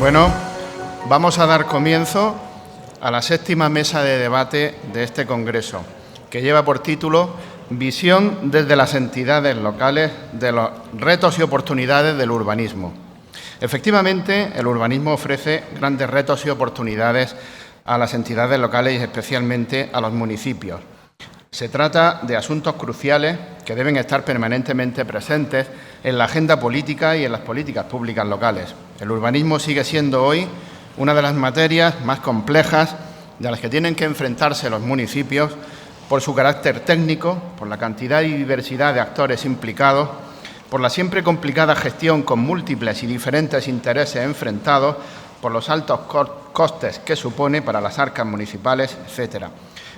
Bueno, vamos a dar comienzo a la séptima mesa de debate de este congreso, que lleva por título Visión desde las entidades locales de los retos y oportunidades del urbanismo. Efectivamente, el urbanismo ofrece grandes retos y oportunidades a las entidades locales y especialmente a los municipios. Se trata de asuntos cruciales que deben estar permanentemente presentes en la agenda política y en las políticas públicas locales. El urbanismo sigue siendo hoy una de las materias más complejas de las que tienen que enfrentarse los municipios por su carácter técnico, por la cantidad y diversidad de actores implicados, por la siempre complicada gestión con múltiples y diferentes intereses enfrentados, por los altos costes que supone para las arcas municipales, etcétera.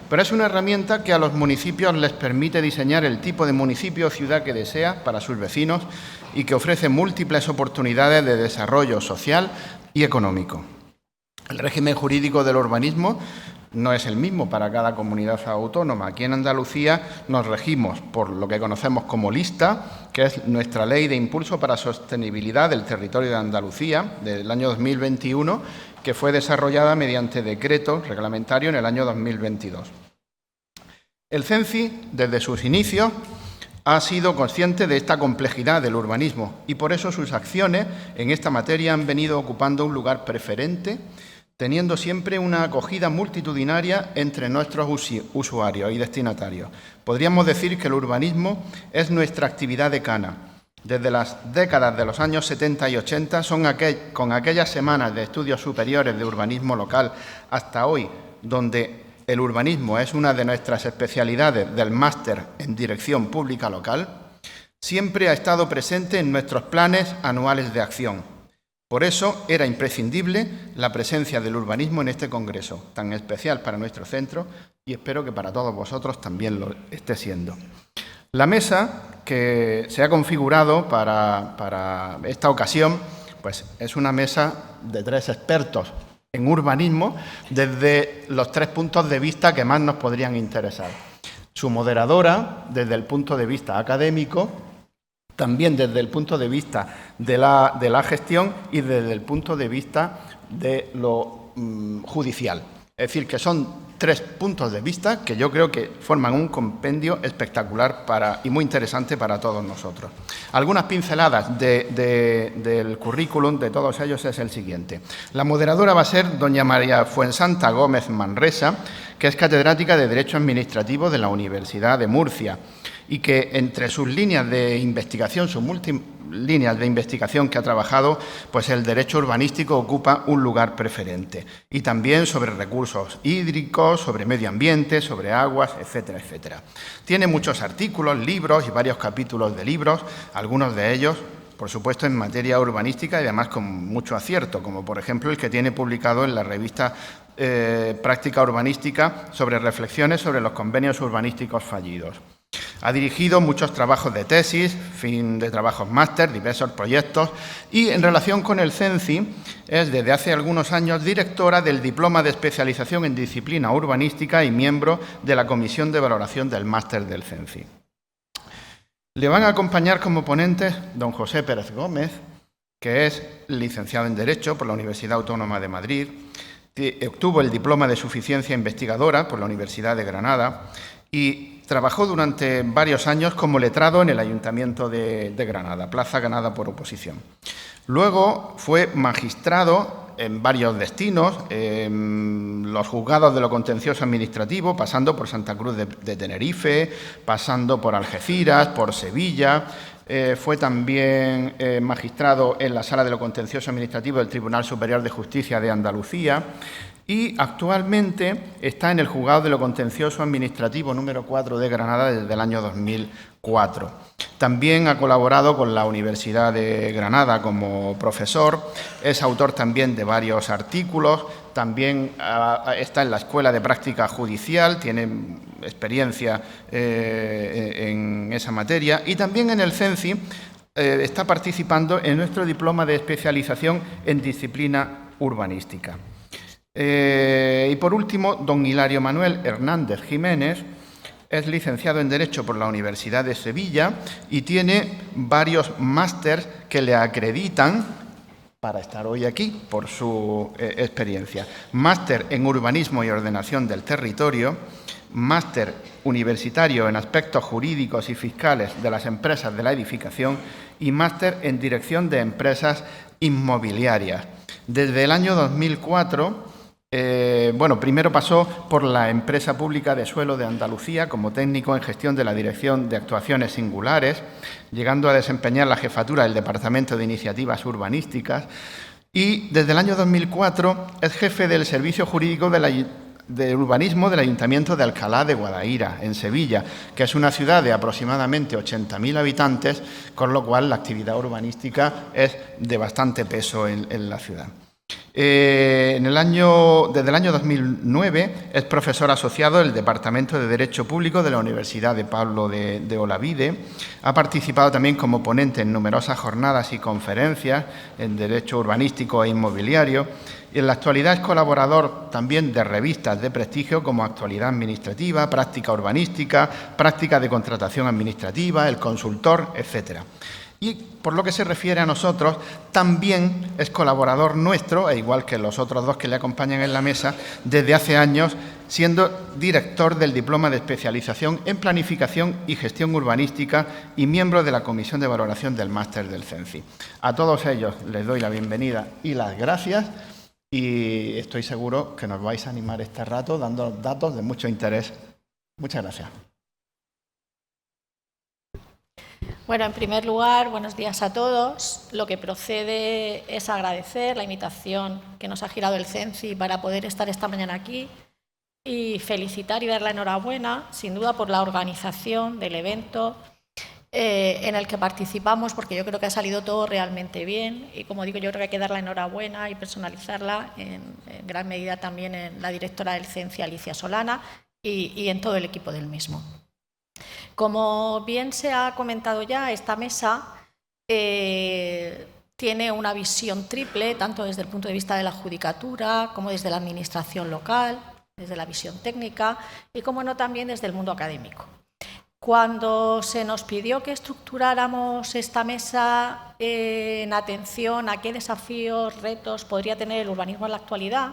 Pero es una herramienta que a los municipios les permite diseñar el tipo de municipio o ciudad que desea para sus vecinos y que ofrece múltiples oportunidades de desarrollo social y económico. El régimen jurídico del urbanismo no es el mismo para cada comunidad autónoma. Aquí en Andalucía nos regimos por lo que conocemos como LISTA, que es nuestra Ley de Impulso para la Sostenibilidad del Territorio de Andalucía, del año 2021, que fue desarrollada mediante decreto reglamentario en el año 2022. El CENCI, desde sus inicios, ha sido consciente de esta complejidad del urbanismo y por eso sus acciones en esta materia han venido ocupando un lugar preferente, teniendo siempre una acogida multitudinaria entre nuestros usuarios y destinatarios. Podríamos decir que el urbanismo es nuestra actividad decana. Desde las décadas de los años 70 y 80, con aquellas semanas de estudios superiores de urbanismo local hasta hoy, donde el urbanismo es una de nuestras especialidades del máster en dirección pública local, siempre ha estado presente en nuestros planes anuales de acción. Por eso era imprescindible la presencia del urbanismo en este congreso, tan especial para nuestro centro y espero que para todos vosotros también lo esté siendo. La mesa que se ha configurado para esta ocasión pues es una mesa de 3 expertos en urbanismo desde los 3 puntos de vista que más nos podrían interesar. Su moderadora desde el punto de vista académico, también desde el punto de vista de la gestión y desde el punto de vista de lo judicial. Es decir, que son 3 puntos de vista que yo creo que forman un compendio espectacular y muy interesante para todos nosotros. Algunas pinceladas del currículum de todos ellos es el siguiente. La moderadora va a ser doña María Fuensanta Gómez Manresa, que es catedrática de Derecho Administrativo de la Universidad de Murcia y que entre sus líneas de investigación, sus líneas de investigación que ha trabajado, pues el derecho urbanístico ocupa un lugar preferente. Y también sobre recursos hídricos, sobre medio ambiente, sobre aguas, etcétera, etcétera. Tiene muchos artículos, libros y varios capítulos de libros, algunos de ellos, por supuesto, en materia urbanística y además con mucho acierto, como por ejemplo el que tiene publicado en la revista Práctica Urbanística sobre reflexiones sobre los convenios urbanísticos fallidos. Ha dirigido muchos trabajos de tesis, fin de trabajos máster, diversos proyectos y en relación con el CENCI es desde hace algunos años directora del Diploma de Especialización en Disciplina Urbanística y miembro de la Comisión de Valoración del Máster del CENCI. Le van a acompañar como ponentes don José Pérez Gómez, que es licenciado en Derecho por la Universidad Autónoma de Madrid, obtuvo el Diploma de Suficiencia Investigadora por la Universidad de Granada y trabajó durante varios años como letrado en el Ayuntamiento de Granada, plaza ganada por oposición. Luego fue magistrado en varios destinos, en los juzgados de lo contencioso administrativo, pasando por Santa Cruz de Tenerife, pasando por Algeciras, por Sevilla. Fue también magistrado en la Sala de lo Contencioso Administrativo del Tribunal Superior de Justicia de Andalucía y actualmente está en el Juzgado de lo Contencioso Administrativo número 4 de Granada desde el año 2004. También ha colaborado con la Universidad de Granada como profesor, es autor también de varios artículos, también está en la Escuela de Práctica Judicial, tiene experiencia en esa materia y también en el CENCI está participando en nuestro diploma de especialización en disciplina urbanística. Y por último, don Hilario Manuel Hernández Jiménez es licenciado en Derecho por la Universidad de Sevilla y tiene varios másters que le acreditan para estar hoy aquí por su experiencia. Máster en Urbanismo y Ordenación del Territorio, máster universitario en aspectos jurídicos y fiscales de las empresas de la edificación y máster en Dirección de Empresas Inmobiliarias. Desde el año 2004, primero pasó por la Empresa Pública de Suelo de Andalucía como técnico en gestión de la Dirección de Actuaciones Singulares, llegando a desempeñar la jefatura del Departamento de Iniciativas Urbanísticas y desde el año 2004 es jefe del Servicio Jurídico de Urbanismo del Ayuntamiento de Alcalá de Guadaira, en Sevilla, que es una ciudad de aproximadamente 80.000 habitantes, con lo cual la actividad urbanística es de bastante peso en la ciudad. Desde el año 2009 es profesor asociado del Departamento de Derecho Público de la Universidad de Pablo de Olavide. Ha participado también como ponente en numerosas jornadas y conferencias en Derecho Urbanístico e Inmobiliario. Y en la actualidad es colaborador también de revistas de prestigio como Actualidad Administrativa, Práctica Urbanística, Práctica de Contratación Administrativa, El Consultor, etcétera. Y por lo que se refiere a nosotros, también es colaborador nuestro, e igual que los otros dos que le acompañan en la mesa, desde hace años, siendo director del Diploma de Especialización en Planificación y Gestión Urbanística y miembro de la Comisión de Valoración del Máster del CENCI. A todos ellos les doy la bienvenida y las gracias y estoy seguro que nos vais a animar este rato dando datos de mucho interés. Muchas gracias. Bueno, en primer lugar, buenos días a todos. Lo que procede es agradecer la invitación que nos ha girado el CENCI para poder estar esta mañana aquí y felicitar y dar la enhorabuena, sin duda, por la organización del evento en el que participamos, porque yo creo que ha salido todo realmente bien y, como digo, yo creo que hay que dar la enhorabuena y personalizarla en gran medida también en la directora del CENCI, Alicia Solana, y en todo el equipo del mismo. Como bien se ha comentado ya, esta mesa tiene una visión triple, tanto desde el punto de vista de la judicatura como desde la administración local, desde la visión técnica y, como no, también desde el mundo académico. Cuando se nos pidió que estructuráramos esta mesa en atención a qué desafíos, retos podría tener el urbanismo en la actualidad,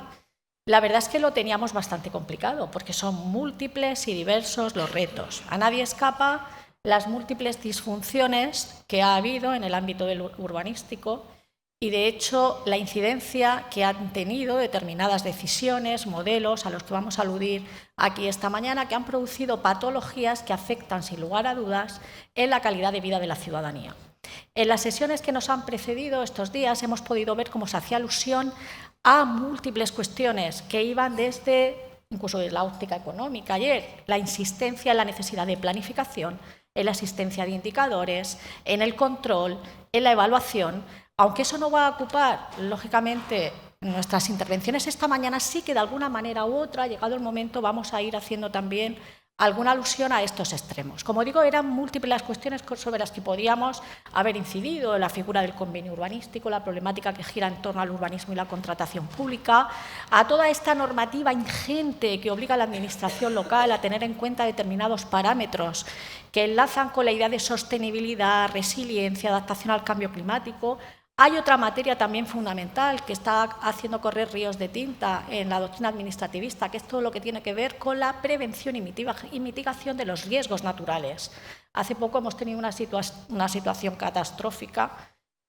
la verdad es que lo teníamos bastante complicado, porque son múltiples y diversos los retos. A nadie escapa las múltiples disfunciones que ha habido en el ámbito del urbanístico y, de hecho, la incidencia que han tenido determinadas decisiones, modelos, a los que vamos a aludir aquí esta mañana, que han producido patologías que afectan, sin lugar a dudas, en la calidad de vida de la ciudadanía. En las sesiones que nos han precedido estos días hemos podido ver cómo se hacía alusión a múltiples cuestiones que iban desde, incluso desde la óptica económica ayer, la insistencia en la necesidad de planificación, en la existencia de indicadores, en el control, en la evaluación. Aunque eso no va a ocupar, lógicamente, nuestras intervenciones esta mañana, sí que de alguna manera u otra, llegado el momento, vamos a ir haciendo también alguna alusión a estos extremos. Como digo, eran múltiples las cuestiones sobre las que podíamos haber incidido: la figura del convenio urbanístico, la problemática que gira en torno al urbanismo y la contratación pública, a toda esta normativa ingente que obliga a la administración local a tener en cuenta determinados parámetros que enlazan con la idea de sostenibilidad, resiliencia, adaptación al cambio climático. Hay otra materia también fundamental que está haciendo correr ríos de tinta en la doctrina administrativista, que es todo lo que tiene que ver con la prevención y mitigación de los riesgos naturales. Hace poco hemos tenido una situación catastrófica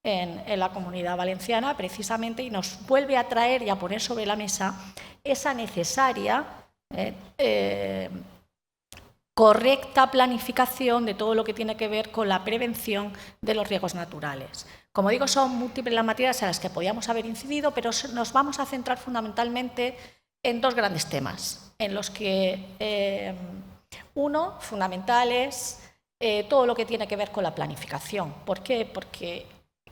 en la Comunidad Valenciana, precisamente, y nos vuelve a traer y a poner sobre la mesa esa necesaria correcta planificación de todo lo que tiene que ver con la prevención de los riesgos naturales. Como digo, son múltiples las materias en las que podíamos haber incidido, pero nos vamos a centrar fundamentalmente en dos grandes temas, en los que uno, fundamental, es todo lo que tiene que ver con la planificación. ¿Por qué? Porque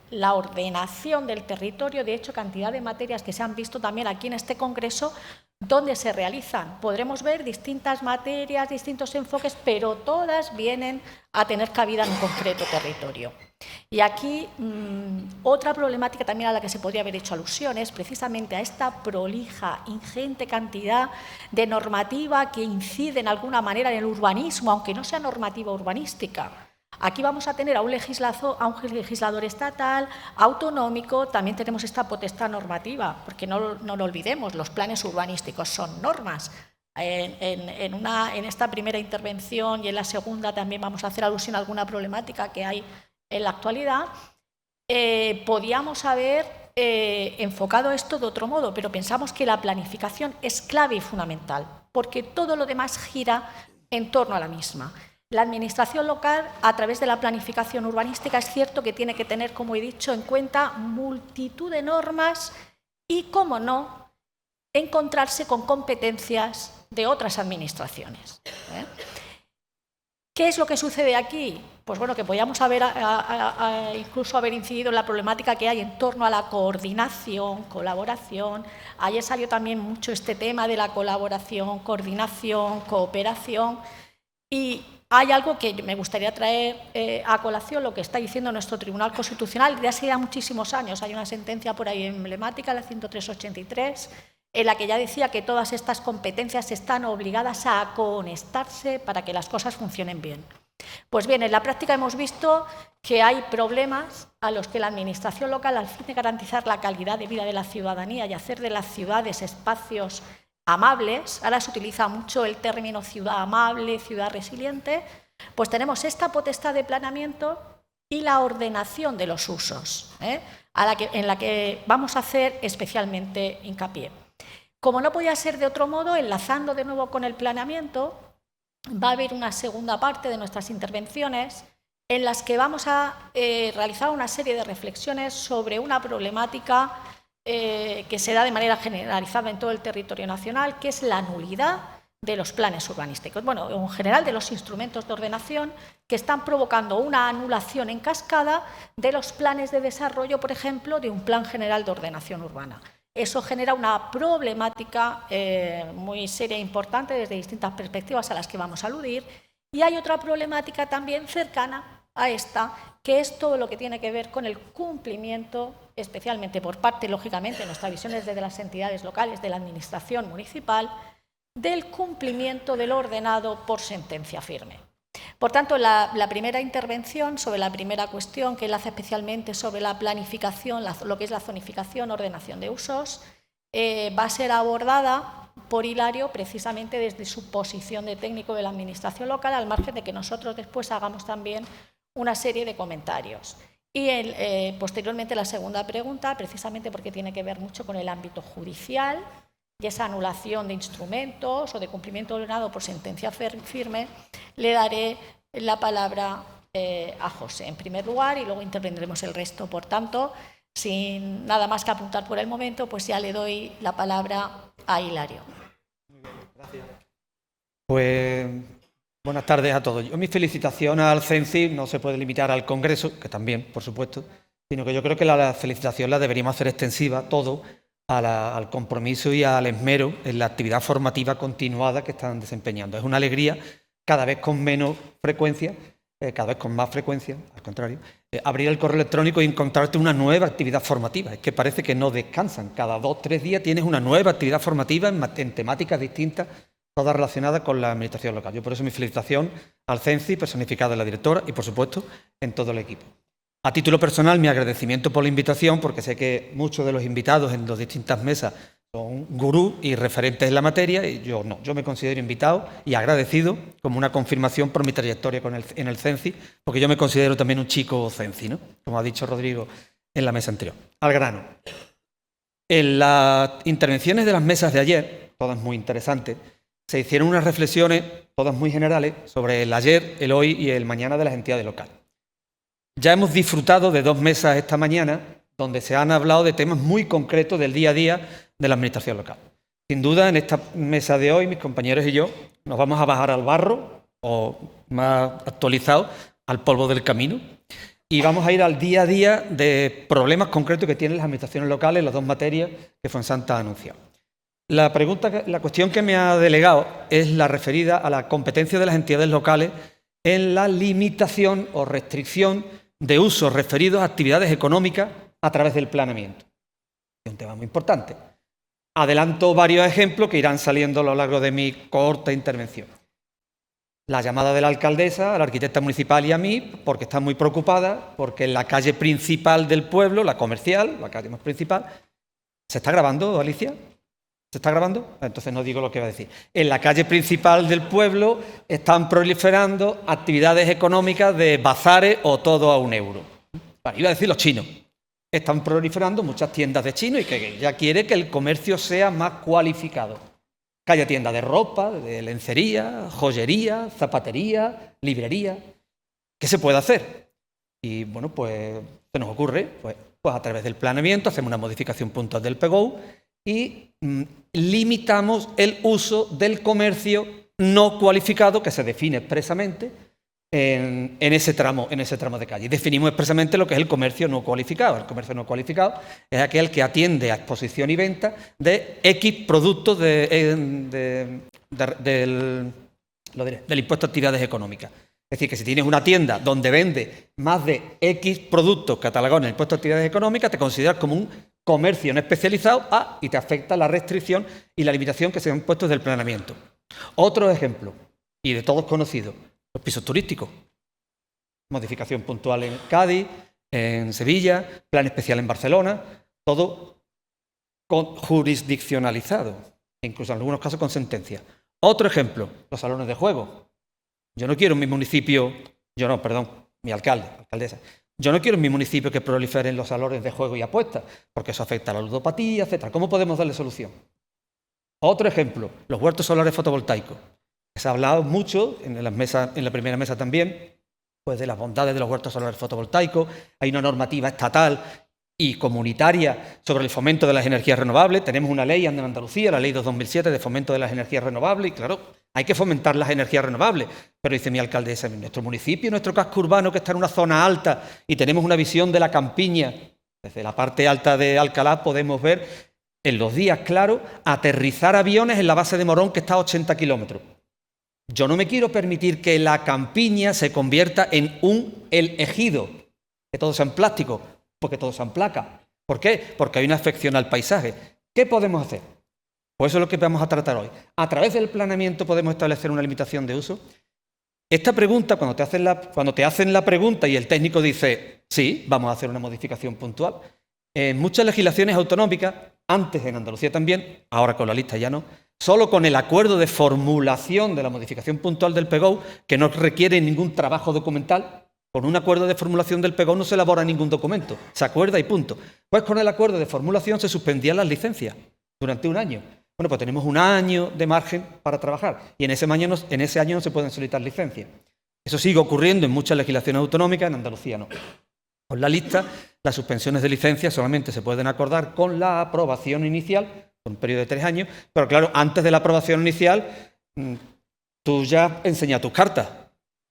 la ordenación del territorio, de hecho, cantidad de materias que se han visto también aquí en este congreso, ¿dónde se realizan? Podremos ver distintas materias, distintos enfoques, pero todas vienen a tener cabida en un concreto territorio. Y aquí otra problemática también a la que se podría haber hecho alusión es precisamente a esta prolija, ingente cantidad de normativa que incide en alguna manera en el urbanismo, aunque no sea normativa urbanística, Aquí vamos a tener a un legislador estatal, autonómico, también tenemos esta potestad normativa, porque no lo olvidemos, los planes urbanísticos son normas. En esta primera intervención y en la segunda también vamos a hacer alusión a alguna problemática que hay en la actualidad. Podíamos haber enfocado esto de otro modo, pero pensamos que la planificación es clave y fundamental, porque todo lo demás gira en torno a la misma. La administración local, a través de la planificación urbanística, es cierto que tiene que tener, como he dicho, en cuenta multitud de normas y, cómo no, encontrarse con competencias de otras administraciones. ¿Qué es lo que sucede aquí? Pues bueno, que podíamos incluso haber incidido en la problemática que hay en torno a la coordinación, colaboración. Ayer salió también mucho este tema de la colaboración, coordinación, cooperación. Y hay algo que me gustaría traer a colación, lo que está diciendo nuestro Tribunal Constitucional desde hace ya muchísimos años. Hay una sentencia por ahí emblemática, la 10383, en la que ya decía que todas estas competencias están obligadas a conectarse para que las cosas funcionen bien. Pues bien, en la práctica hemos visto que hay problemas a los que la administración local, al fin de garantizar la calidad de vida de la ciudadanía y hacer de las ciudades espacios amables, ahora se utiliza mucho el término ciudad amable, ciudad resiliente, pues tenemos esta potestad de planeamiento y la ordenación de los usos, en la que vamos a hacer especialmente hincapié. Como no podía ser de otro modo, enlazando de nuevo con el planeamiento, va a haber una segunda parte de nuestras intervenciones en las que vamos a realizar una serie de reflexiones sobre una problemática que se da de manera generalizada en todo el territorio nacional, que es la nulidad de los planes urbanísticos. Bueno, en general de los instrumentos de ordenación que están provocando una anulación en cascada de los planes de desarrollo, por ejemplo, de un plan general de ordenación urbana. Eso genera una problemática muy seria e importante desde distintas perspectivas a las que vamos a aludir. Y hay otra problemática también cercana a esta, que es todo lo que tiene que ver con el cumplimiento, especialmente por parte, lógicamente, nuestra visión es desde las entidades locales, de la administración municipal, del cumplimiento del ordenado por sentencia firme. Por tanto, la primera intervención sobre la primera cuestión, que enlaza especialmente sobre la planificación, lo que es la zonificación, ordenación de usos, va a ser abordada por Hilario precisamente desde su posición de técnico de la administración local, al margen de que nosotros después hagamos también una serie de comentarios. Y posteriormente la segunda pregunta, precisamente porque tiene que ver mucho con el ámbito judicial y esa anulación de instrumentos o de cumplimiento ordenado por sentencia firme, le daré la palabra a José en primer lugar y luego intervendremos el resto. Por tanto, sin nada más que apuntar por el momento, pues ya le doy la palabra a Hilario. Muy bien, gracias. Pues buenas tardes a todos. Mi felicitación al CENCI no se puede limitar al Congreso, que también, por supuesto, sino que yo creo que la felicitación la deberíamos hacer extensiva todo al compromiso y al esmero en la actividad formativa continuada que están desempeñando. Es una alegría cada vez con menos frecuencia, cada vez con más frecuencia, al contrario, abrir el correo electrónico y encontrarte una nueva actividad formativa. Es que parece que no descansan. Cada 2 o 3 días tienes una nueva actividad formativa en temáticas distintas, todas relacionadas con la administración local. Yo por eso mi felicitación al CENCI, personificado en la directora y, por supuesto, en todo el equipo. A título personal, mi agradecimiento por la invitación, porque sé que muchos de los invitados en las distintas mesas son gurús y referentes en la materia, y yo no. Yo me considero invitado y agradecido como una confirmación por mi trayectoria en el CENCI, porque yo me considero también un chico CENCI, ¿no? Como ha dicho Rodrigo en la mesa anterior. Al grano. En las intervenciones de las mesas de ayer, todas muy interesantes, se hicieron unas reflexiones, todas muy generales, sobre el ayer, el hoy y el mañana de las entidades locales. Ya hemos disfrutado de 2 mesas esta mañana donde se han hablado de temas muy concretos del día a día de la administración local. Sin duda, en esta mesa de hoy, mis compañeros y yo nos vamos a bajar al barro, o más actualizado, al polvo del camino, y vamos a ir al día a día de problemas concretos que tienen las administraciones locales en las 2 materias que Fuensanta ha anunciado. La cuestión que me ha delegado es la referida a la competencia de las entidades locales en la limitación o restricción de usos referidos a actividades económicas a través del planeamiento. Es un tema muy importante. Adelanto varios ejemplos que irán saliendo a lo largo de mi corta intervención. la llamada de la alcaldesa, a la arquitecta municipal y a mí, porque está muy preocupada, porque en la calle principal del pueblo, la comercial, la calle más principal, ¿se está grabando, Alicia? ¿Se está grabando? Entonces no digo lo que va a decir. En la calle principal del pueblo están proliferando actividades económicas de bazares o todo a €1. Bueno, iba a decir los chinos. Están proliferando muchas tiendas de chinos y que ya quiere que el comercio sea más cualificado. Que haya tiendas de ropa, de lencería, joyería, zapatería, librería. ¿Qué se puede hacer? Y bueno, pues se nos ocurre, pues a través del planeamiento hacemos una modificación puntual del PGO y limitamos el uso del comercio no cualificado que se define expresamente en ese tramo de calle. Definimos expresamente lo que es el comercio no cualificado. El comercio no cualificado es aquel que atiende a exposición y venta de X productos del impuesto a actividades económicas. Es decir, que si tienes una tienda donde vende más de X productos catalogados en el impuesto a actividades económicas, te consideras como un comercio no especializado y te afecta la restricción y la limitación que se han puesto desde el planeamiento. Otro ejemplo, y de todos conocidos, los pisos turísticos. Modificación puntual en Cádiz, en Sevilla, plan especial en Barcelona, todo jurisdiccionalizado, incluso en algunos casos con sentencia. Otro ejemplo, los salones de juego. Yo no quiero en mi municipio, mi alcaldesa, yo no quiero en mi municipio que proliferen los salones de juego y apuestas, porque eso afecta a la ludopatía, etc. ¿Cómo podemos darle solución? Otro ejemplo, los huertos solares fotovoltaicos. Se ha hablado mucho en la primera mesa también, pues de las bondades de los huertos solares fotovoltaicos. Hay una normativa estatal y comunitaria sobre el fomento de las energías renovables. Tenemos una ley en Andalucía, la Ley 2007 de fomento de las energías renovables, y claro, hay que fomentar las energías renovables. Pero dice mi alcaldesa, en nuestro municipio, nuestro casco urbano que está en una zona alta y tenemos una visión de la campiña, desde la parte alta de Alcalá podemos ver en los días claros aterrizar aviones en la base de Morón que está a 80 kilómetros. Yo no me quiero permitir que la campiña se convierta en el ejido, que todo sea en plástico, porque todo sea en placa. ¿Por qué? Porque hay una afección al paisaje. ¿Qué podemos hacer? Pues eso es lo que vamos a tratar hoy. A través del planeamiento podemos establecer una limitación de uso. Esta pregunta, cuando te hacen la pregunta y el técnico dice, sí, vamos a hacer una modificación puntual. En muchas legislaciones autonómicas, antes en Andalucía también, ahora con la lista ya no, solo con el acuerdo de formulación de la modificación puntual del PGO, que no requiere ningún trabajo documental, con un acuerdo de formulación del PGO no se elabora ningún documento, se acuerda y punto. Pues con el acuerdo de formulación se suspendían las licencias durante un año. Bueno, pues tenemos un año de margen para trabajar y en ese año no se pueden solicitar licencias. Eso sigue ocurriendo en muchas legislaciones autonómicas, en Andalucía no. Con la lista, las suspensiones de licencias solamente se pueden acordar con la aprobación inicial, por un periodo de 3 años, pero claro, antes de la aprobación inicial, tú ya enseñas tus cartas,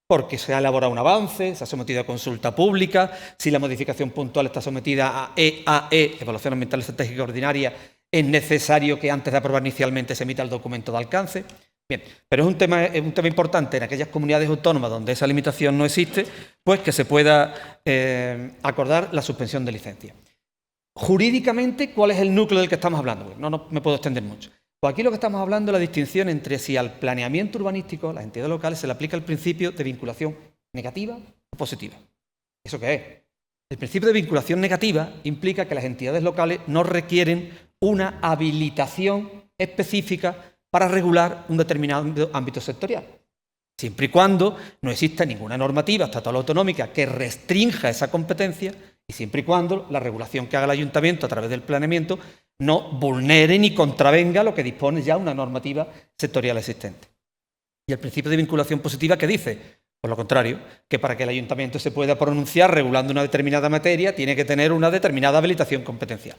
porque se ha elaborado un avance, se ha sometido a consulta pública, si la modificación puntual está sometida a EAE, Evaluación Ambiental Estratégica Ordinaria, es necesario que antes de aprobar inicialmente se emita el documento de alcance. Bien, pero es un tema importante en aquellas comunidades autónomas donde esa limitación no existe, pues que se pueda acordar la suspensión de licencia. Jurídicamente, ¿cuál es el núcleo del que estamos hablando? No me puedo extender mucho. Pues aquí lo que estamos hablando es la distinción entre si al planeamiento urbanístico, a las entidades locales, se le aplica el principio de vinculación negativa o positiva. ¿Eso qué es? El principio de vinculación negativa implica que las entidades locales no requieren una habilitación específica para regular un determinado ámbito sectorial, siempre y cuando no exista ninguna normativa estatal o autonómica que restrinja esa competencia y siempre y cuando la regulación que haga el ayuntamiento a través del planeamiento no vulnere ni contravenga lo que dispone ya una normativa sectorial existente. Y el principio de vinculación positiva, ¿qué dice? Por lo contrario, que para que el ayuntamiento se pueda pronunciar regulando una determinada materia, tiene que tener una determinada habilitación competencial.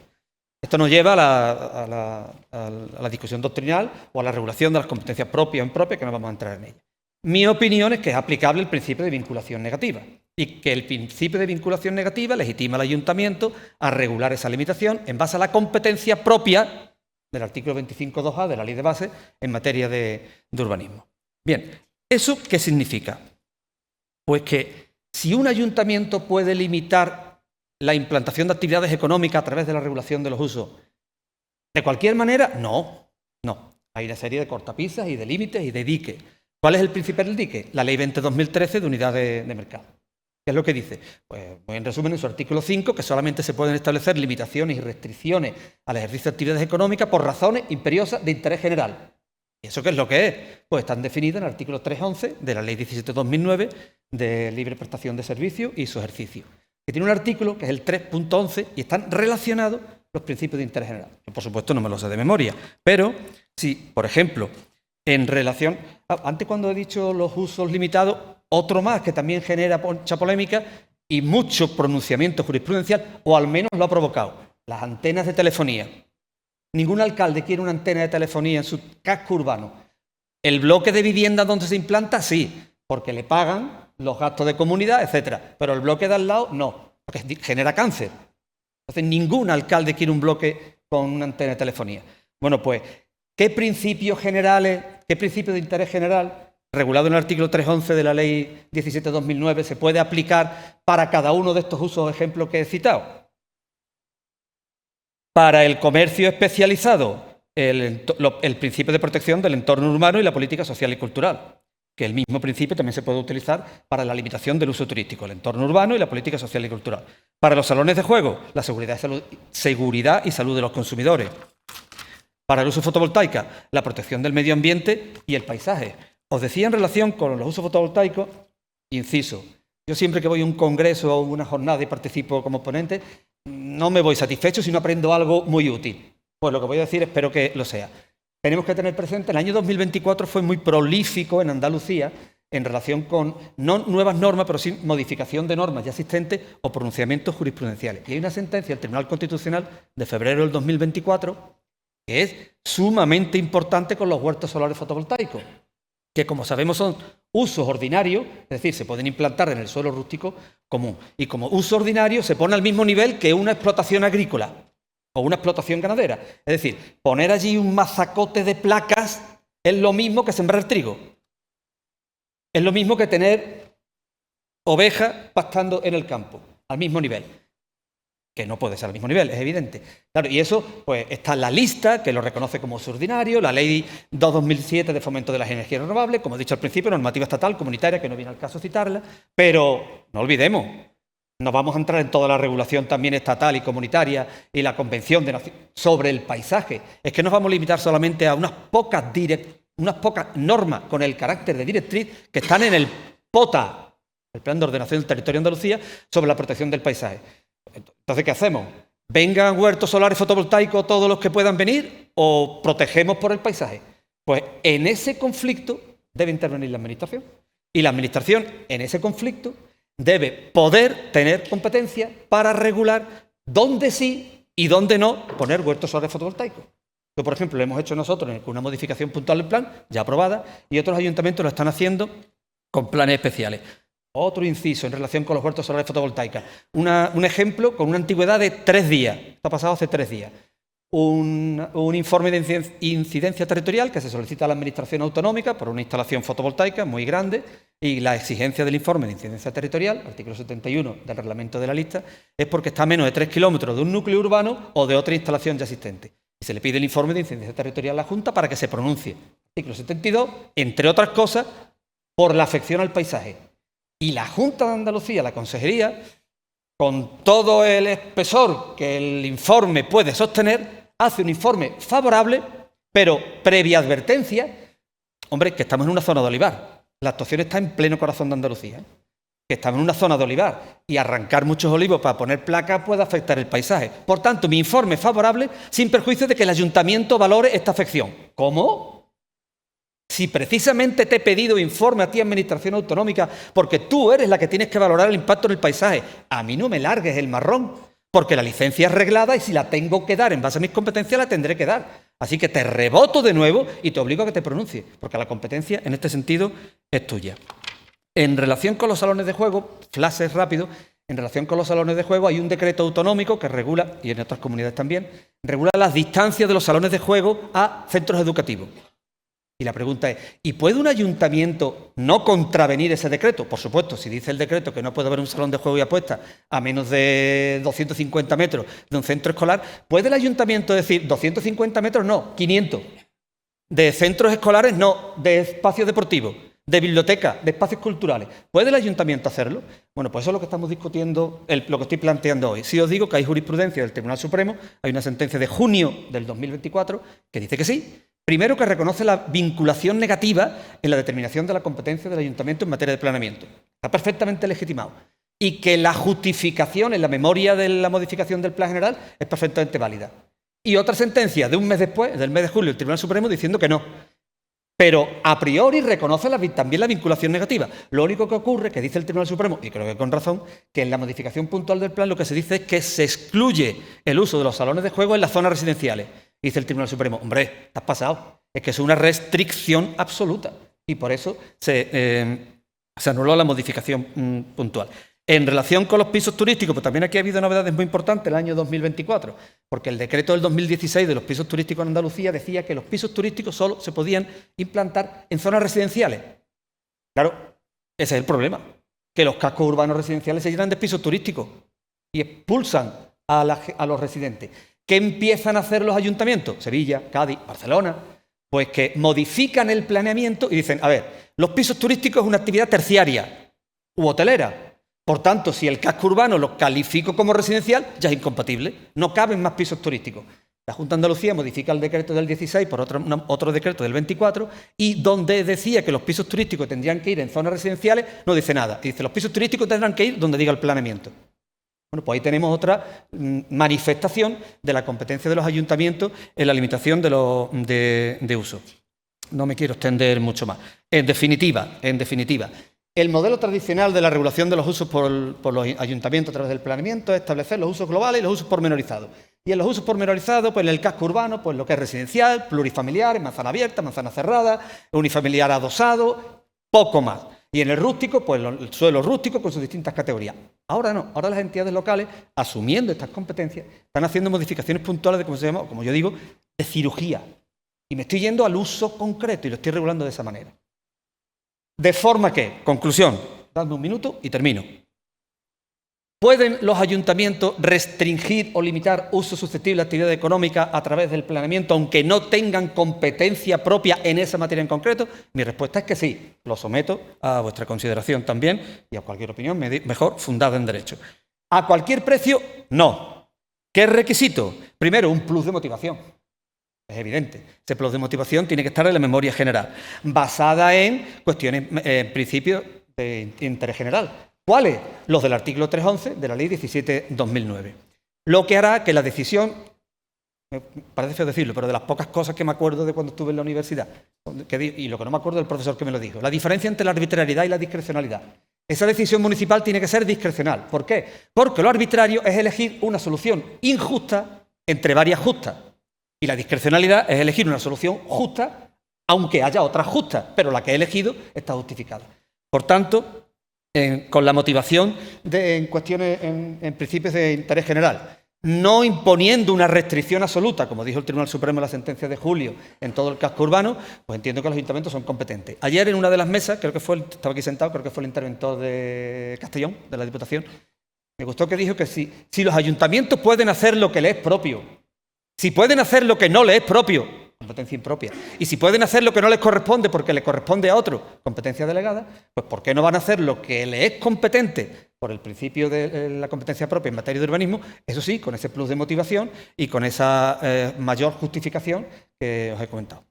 Esto nos lleva a la discusión doctrinal o a la regulación de las competencias propias o impropias, que no vamos a entrar en ella. Mi opinión es que es aplicable el principio de vinculación negativa y que el principio de vinculación negativa legitima al ayuntamiento a regular esa limitación en base a la competencia propia del artículo 25.2a de la Ley de Base en materia de urbanismo. Bien, ¿eso qué significa? Pues que si un ayuntamiento puede limitar la implantación de actividades económicas a través de la regulación de los usos, ¿de cualquier manera? No. Hay una serie de cortapisas y de límites y de diques. ¿Cuál es el principal dique? La Ley 20-2013 de unidad de mercado. ¿Qué es lo que dice? Pues en resumen, en su artículo 5, que solamente se pueden establecer limitaciones y restricciones al ejercicio de actividades económicas por razones imperiosas de interés general. ¿Y eso qué es lo que es? Pues están definidas en el artículo 3.11 de la Ley 17-2009 de libre prestación de servicios y su ejercicio, que tiene un artículo que es el 3.11 y están relacionados los principios de interés general. Yo, por supuesto, no me lo sé de memoria, pero si, por ejemplo, en relación... Antes, cuando he dicho los usos limitados, otro más que también genera mucha polémica y mucho pronunciamiento jurisprudencial, o al menos lo ha provocado, las antenas de telefonía. Ningún alcalde quiere una antena de telefonía en su casco urbano. El bloque de vivienda donde se implanta, sí, porque le pagan los gastos de comunidad, etcétera. Pero el bloque de al lado, no, porque genera cáncer. Entonces, ningún alcalde quiere un bloque con una antena de telefonía. Bueno, pues, ¿qué principios generales, qué principio de interés general, regulado en el artículo 3.11 de la Ley 17-2009, se puede aplicar para cada uno de estos usos o ejemplos que he citado? Para el comercio especializado, el principio de protección del entorno urbano y la política social y cultural, que el mismo principio también se puede utilizar para la limitación del uso turístico, el entorno urbano y la política social y cultural. Para los salones de juego, la seguridad y salud de los consumidores. Para el uso fotovoltaico, la protección del medio ambiente y el paisaje. Os decía en relación con los usos fotovoltaicos, inciso, yo siempre que voy a un congreso o una jornada y participo como ponente, no me voy satisfecho si no aprendo algo muy útil. Pues lo que voy a decir espero que lo sea. Tenemos que tener presente, el año 2024 fue muy prolífico en Andalucía en relación con, no nuevas normas, pero sí modificación de normas ya existentes o pronunciamientos jurisprudenciales. Y hay una sentencia del Tribunal Constitucional de febrero del 2024 que es sumamente importante con los huertos solares fotovoltaicos, que como sabemos son usos ordinarios, es decir, se pueden implantar en el suelo rústico común. Y como uso ordinario se pone al mismo nivel que una explotación agrícola o una explotación ganadera. Es decir, poner allí un mazacote de placas es lo mismo que sembrar trigo. Es lo mismo que tener ovejas pastando en el campo, al mismo nivel. Que no puede ser al mismo nivel, es evidente. Claro, y eso pues está en la lista, que lo reconoce como uso ordinario, la Ley 2-2007 de fomento de las energías renovables, como he dicho al principio, normativa estatal, comunitaria, que no viene al caso citarla, pero no olvidemos, no vamos a entrar en toda la regulación también estatal y comunitaria y la Convención sobre el paisaje. Es que nos vamos a limitar solamente a unas pocas normas con el carácter de directriz que están en el POTA, el Plan de Ordenación del Territorio de Andalucía, sobre la protección del paisaje. Entonces, ¿qué hacemos? ¿Vengan huertos solares fotovoltaicos todos los que puedan venir o protegemos por el paisaje? Pues en ese conflicto debe intervenir la Administración. Y la Administración, en ese conflicto, debe poder tener competencia para regular dónde sí y dónde no poner huertos solares fotovoltaicos. Yo, por ejemplo, lo hemos hecho nosotros con una modificación puntual del plan, ya aprobada, y otros ayuntamientos lo están haciendo con planes especiales. Otro inciso en relación con los huertos solares fotovoltaicos. Un ejemplo con una antigüedad de 3 días. Esto ha pasado hace 3 días. Un informe de incidencia territorial que se solicita a la Administración autonómica por una instalación fotovoltaica muy grande y la exigencia del informe de incidencia territorial, artículo 71 del reglamento de la lista, es porque está a menos de 3 kilómetros de un núcleo urbano o de otra instalación ya existente. Y se le pide el informe de incidencia territorial a la Junta para que se pronuncie. Artículo 72, entre otras cosas, por la afección al paisaje. Y la Junta de Andalucía, la Consejería, con todo el espesor que el informe puede sostener, hace un informe favorable, pero previa advertencia, hombre, que estamos en una zona de olivar. La actuación está en pleno corazón de Andalucía, que estamos en una zona de olivar y arrancar muchos olivos para poner placas puede afectar el paisaje. Por tanto, mi informe es favorable sin perjuicio de que el ayuntamiento valore esta afección. ¿Cómo? Si precisamente te he pedido informe a ti, Administración Autonómica, porque tú eres la que tienes que valorar el impacto en el paisaje, a mí no me largues el marrón, porque la licencia es reglada y si la tengo que dar en base a mis competencias, la tendré que dar. Así que te reboto de nuevo y te obligo a que te pronuncies, porque la competencia en este sentido es tuya. En relación con los salones de juego, flashes rápidos, en relación con los salones de juego hay un decreto autonómico que regula, y en otras comunidades también, regula las distancias de los salones de juego a centros educativos. Y la pregunta es, ¿y puede un ayuntamiento no contravenir ese decreto? Por supuesto, si dice el decreto que no puede haber un salón de juego y apuestas a menos de 250 metros de un centro escolar, ¿puede el ayuntamiento decir 250 metros? No, 500. De centros escolares no, de espacios deportivos. de bibliotecas, de espacios culturales. ¿Puede el ayuntamiento hacerlo? Bueno, pues eso es lo que estamos discutiendo, lo que estoy planteando hoy. Si os digo que hay jurisprudencia del Tribunal Supremo, hay una sentencia de junio del 2024 que dice que sí. Primero, que reconoce la vinculación negativa en la determinación de la competencia del ayuntamiento en materia de planeamiento. Está perfectamente legitimado. Y que la justificación en la memoria de la modificación del Plan General es perfectamente válida. Y otra sentencia de un mes después, del mes de julio, del Tribunal Supremo diciendo que no. Pero a priori reconoce también la vinculación negativa. Lo único que ocurre, que dice el Tribunal Supremo, y creo que con razón, que en la modificación puntual del plan lo que se dice es que se excluye el uso de los salones de juego en las zonas residenciales. Y dice el Tribunal Supremo, hombre, te has pasado. Es que es una restricción absoluta. Y por eso se anuló la modificación puntual. En relación con los pisos turísticos, pues también aquí ha habido novedades muy importantes el año 2024, porque el decreto del 2016 de los pisos turísticos en Andalucía decía que los pisos turísticos solo se podían implantar en zonas residenciales. Claro, ese es el problema, que los cascos urbanos residenciales se llenan de pisos turísticos y expulsan a los residentes. ¿Qué empiezan a hacer los ayuntamientos? Sevilla, Cádiz, Barcelona. Pues que modifican el planeamiento y dicen, a ver, los pisos turísticos es una actividad terciaria u hotelera. Por tanto, si el casco urbano lo califico como residencial, ya es incompatible. No caben más pisos turísticos. La Junta de Andalucía modifica el decreto del 16 por otro decreto del 24 y donde decía que los pisos turísticos tendrían que ir en zonas residenciales, no dice nada. Y dice, los pisos turísticos tendrán que ir donde diga el planeamiento. Bueno, pues ahí tenemos otra manifestación de la competencia de los ayuntamientos en la limitación de uso. No me quiero extender mucho más. En definitiva, el modelo tradicional de la regulación de los usos por los ayuntamientos a través del planeamiento es establecer los usos globales y los usos pormenorizados. Y en los usos pormenorizados, pues en el casco urbano, pues lo que es residencial, plurifamiliar, manzana abierta, manzana cerrada, unifamiliar adosado, poco más. Y en el rústico, pues el suelo rústico con sus distintas categorías. Ahora no, ahora las entidades locales, asumiendo estas competencias, están haciendo modificaciones puntuales de, como se llama, como yo digo, de cirugía. Y me estoy yendo al uso concreto y lo estoy regulando de esa manera. De forma que, conclusión, dame un minuto y termino. ¿Pueden los ayuntamientos restringir o limitar uso susceptible de actividad económica a través del planeamiento, aunque no tengan competencia propia en esa materia en concreto? Mi respuesta es que sí. Lo someto a vuestra consideración también y a cualquier opinión mejor fundada en derecho. ¿A cualquier precio? No. ¿Qué requisito? Primero, un plus de motivación. Es evidente. Ese plus de motivación tiene que estar en la memoria general, basada en cuestiones, principios de interés general. ¿Cuáles? Los del artículo 311 de la Ley 17/2009. Lo que hará que la decisión, me parece feo decirlo, pero de las pocas cosas que me acuerdo de cuando estuve en la universidad, y lo que no me acuerdo del profesor que me lo dijo, la diferencia entre la arbitrariedad y la discrecionalidad. Esa decisión municipal tiene que ser discrecional. ¿Por qué? Porque lo arbitrario es elegir una solución injusta entre varias justas. Y la discrecionalidad es elegir una solución justa, aunque haya otra justa, pero la que he elegido está justificada. Por tanto, con la motivación en cuestiones, en principios de interés general, no imponiendo una restricción absoluta, como dijo el Tribunal Supremo en la sentencia de julio, en todo el casco urbano, pues entiendo que los ayuntamientos son competentes. Ayer en una de las mesas, estaba aquí sentado, creo que fue el interventor de Castellón, de la Diputación, me gustó que dijo que si los ayuntamientos pueden hacer lo que les es propio, si pueden hacer lo que no les es propio, competencia impropia, y si pueden hacer lo que no les corresponde porque les corresponde a otro, competencia delegada, pues ¿por qué no van a hacer lo que les es competente por el principio de la competencia propia en materia de urbanismo? Eso sí, con ese plus de motivación y con esa mayor justificación que os he comentado.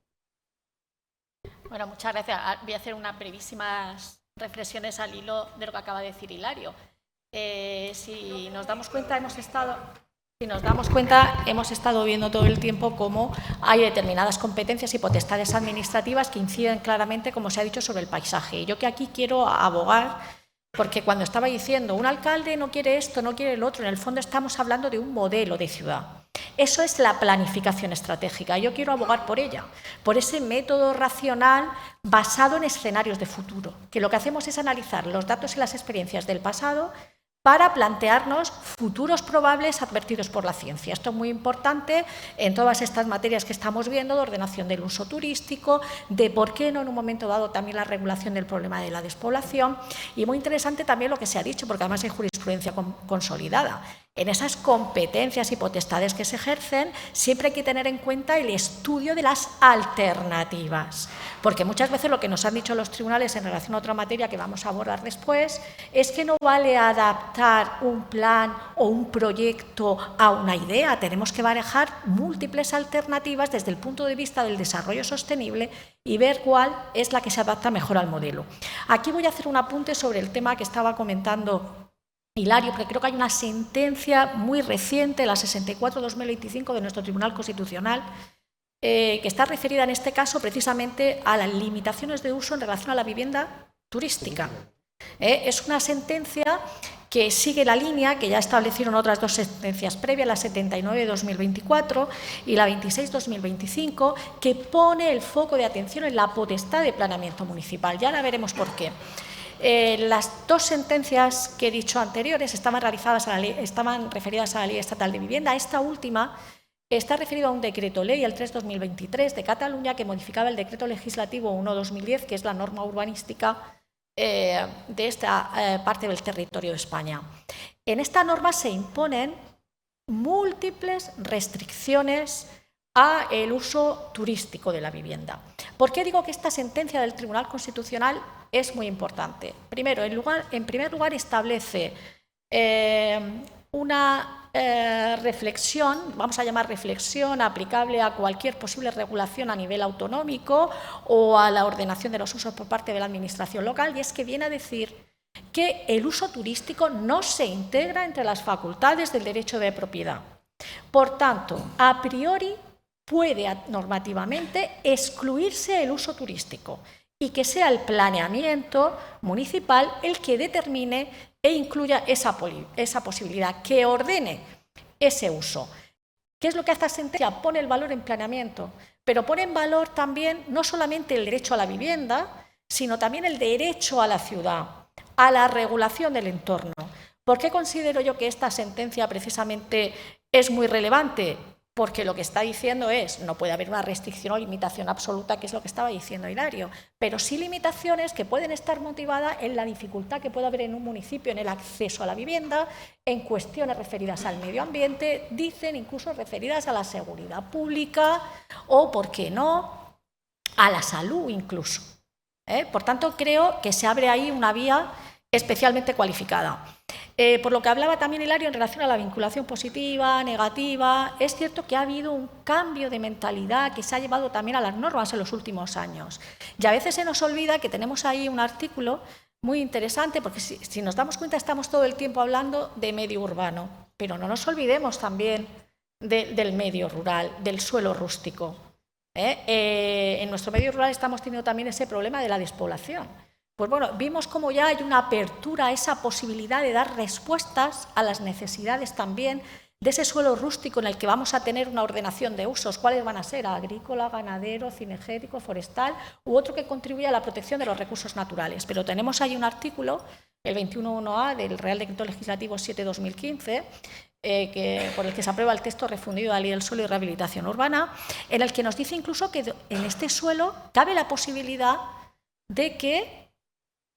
Bueno, muchas gracias. Voy a hacer unas brevísimas reflexiones al hilo de lo que acaba de decir Hilario. Si nos damos cuenta, hemos estado viendo todo el tiempo cómo hay determinadas competencias y potestades administrativas que inciden claramente, como se ha dicho, sobre el paisaje. Y yo que aquí quiero abogar, porque cuando estaba diciendo un alcalde no quiere esto, no quiere el otro, en el fondo estamos hablando de un modelo de ciudad. Eso es la planificación estratégica. Yo quiero abogar por ella, por ese método racional basado en escenarios de futuro, que lo que hacemos es analizar los datos y las experiencias del pasado para plantearnos futuros probables advertidos por la ciencia. Esto es muy importante en todas estas materias que estamos viendo de ordenación del uso turístico, de por qué no en un momento dado también la regulación del problema de la despoblación, y muy interesante también lo que se ha dicho, porque además hay jurisprudencia consolidada, En esas competencias y potestades que se ejercen, siempre hay que tener en cuenta el estudio de las alternativas, porque muchas veces lo que nos han dicho los tribunales en relación a otra materia que vamos a abordar después es que no vale adaptar un plan o un proyecto a una idea, tenemos que barajar múltiples alternativas desde el punto de vista del desarrollo sostenible y ver cuál es la que se adapta mejor al modelo. Aquí voy a hacer un apunte sobre el tema que estaba comentando Hilario, porque creo que hay una sentencia muy reciente, la 64/2025 de nuestro Tribunal Constitucional, que está referida en este caso precisamente a las limitaciones de uso en relación a la vivienda turística. Es una sentencia que sigue la línea que ya establecieron otras dos sentencias previas, la 79/2024 y la 26/2025, que pone el foco de atención en la potestad de planeamiento municipal. Ya ahora veremos por qué. Las dos sentencias que he dicho anteriores estaban referidas a la Ley Estatal de Vivienda. Esta última está referida a un decreto-ley, el 3/2023 de Cataluña, que modificaba el decreto legislativo 1/2010, que es la norma urbanística de esta parte del territorio de España. En esta norma se imponen múltiples restricciones al uso turístico de la vivienda. ¿Por qué digo que esta sentencia del Tribunal Constitucional es muy importante? Primero, en primer lugar, establece una reflexión, vamos a llamar reflexión, aplicable a cualquier posible regulación a nivel autonómico o a la ordenación de los usos por parte de la Administración local, y es que viene a decir que el uso turístico no se integra entre las facultades del derecho de propiedad. Por tanto, a priori, puede normativamente excluirse el uso turístico y que sea el planeamiento municipal el que determine e incluya esa posibilidad, que ordene ese uso. ¿Qué es lo que hace esta sentencia? Pone el valor en planeamiento, pero pone en valor también no solamente el derecho a la vivienda, sino también el derecho a la ciudad, a la regulación del entorno. ¿Por qué considero yo que esta sentencia precisamente es muy relevante? Porque lo que está diciendo es, no puede haber una restricción o limitación absoluta, que es lo que estaba diciendo Hilario, pero sí limitaciones que pueden estar motivadas en la dificultad que puede haber en un municipio en el acceso a la vivienda, en cuestiones referidas al medio ambiente, dicen incluso referidas a la seguridad pública o, ¿por qué no?, a la salud incluso. Por tanto, creo que se abre ahí una vía especialmente cualificada. Por lo que hablaba también Hilario en relación a la vinculación positiva, negativa, es cierto que ha habido un cambio de mentalidad que se ha llevado también a las normas en los últimos años. Y a veces se nos olvida que tenemos ahí un artículo muy interesante, porque si nos damos cuenta estamos todo el tiempo hablando de medio urbano, pero no nos olvidemos también del medio rural, del suelo rústico. En nuestro medio rural estamos teniendo también ese problema de la despoblación. Pues bueno, vimos cómo ya hay una apertura a esa posibilidad de dar respuestas a las necesidades también de ese suelo rústico en el que vamos a tener una ordenación de usos. ¿Cuáles van a ser? Agrícola, ganadero, cinegético, forestal u otro que contribuya a la protección de los recursos naturales. Pero tenemos ahí un artículo, el 21.1a del Real Decreto Legislativo 7/2015, por el que se aprueba el texto refundido de la Ley del Suelo y Rehabilitación Urbana, en el que nos dice incluso que en este suelo cabe la posibilidad de que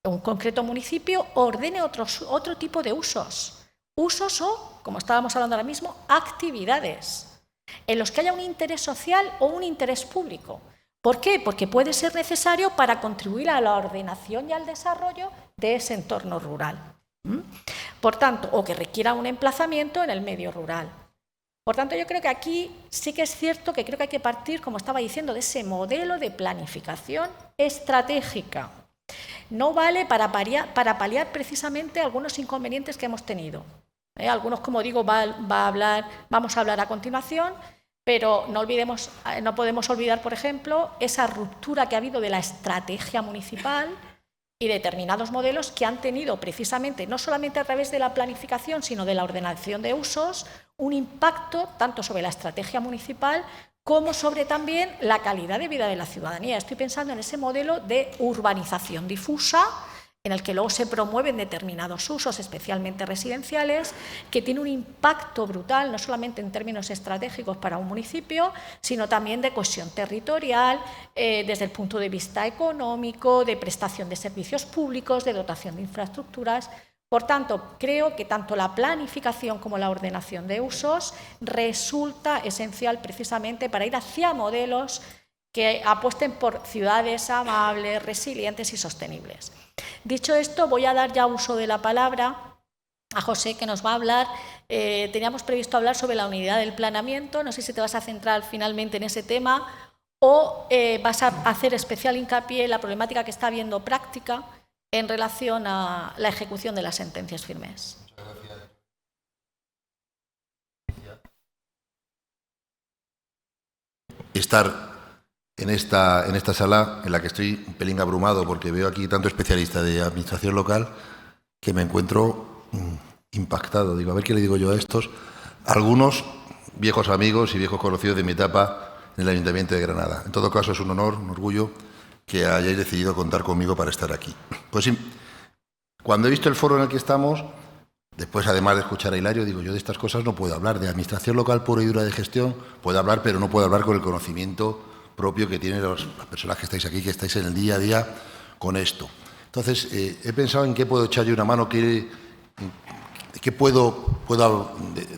un concreto municipio ordene otro tipo de usos o, como estábamos hablando ahora mismo, actividades en los que haya un interés social o un interés público. ¿Por qué? Porque puede ser necesario para contribuir a la ordenación y al desarrollo de ese entorno rural. Por tanto, o que requiera un emplazamiento en el medio rural. Por tanto, yo creo que aquí sí que es cierto que creo que hay que partir, como estaba diciendo, de ese modelo de planificación estratégica. No vale para paliar precisamente algunos inconvenientes que hemos tenido. Algunos, como digo, vamos a hablar a continuación, pero no podemos olvidar, por ejemplo, esa ruptura que ha habido de la estrategia municipal y determinados modelos que han tenido precisamente, no solamente a través de la planificación, sino de la ordenación de usos, un impacto tanto sobre la estrategia municipal como sobre también la calidad de vida de la ciudadanía. Estoy pensando en ese modelo de urbanización difusa, en el que luego se promueven determinados usos, especialmente residenciales, que tiene un impacto brutal, no solamente en términos estratégicos para un municipio, sino también de cohesión territorial, desde el punto de vista económico, de prestación de servicios públicos, de dotación de infraestructuras. Por tanto, creo que tanto la planificación como la ordenación de usos resulta esencial precisamente para ir hacia modelos que apuesten por ciudades amables, resilientes y sostenibles. Dicho esto, voy a dar ya uso de la palabra a José, que nos va a hablar. Teníamos previsto hablar sobre la unidad del planeamiento. No sé si te vas a centrar finalmente en ese tema o vas a hacer especial hincapié en la problemática que está habiendo práctica en relación a la ejecución de las sentencias firmes. Muchas gracias. Estar en esta sala en la que estoy un pelín abrumado porque veo aquí tanto especialista de administración local que me encuentro impactado. Digo, a ver qué le digo yo a estos. Algunos viejos amigos y viejos conocidos de mi etapa en el Ayuntamiento de Granada. En todo caso, es un honor, un orgullo que hayáis decidido contar conmigo para estar aquí. Pues sí, cuando he visto el foro en el que estamos, después, además de escuchar a Hilario, digo, yo de estas cosas no puedo hablar. De administración local pura y dura de gestión puedo hablar, pero no puedo hablar con el conocimiento propio que tienen las personas que estáis aquí, que estáis en el día a día con esto. Entonces, he pensado en qué puedo echar yo una mano, qué puedo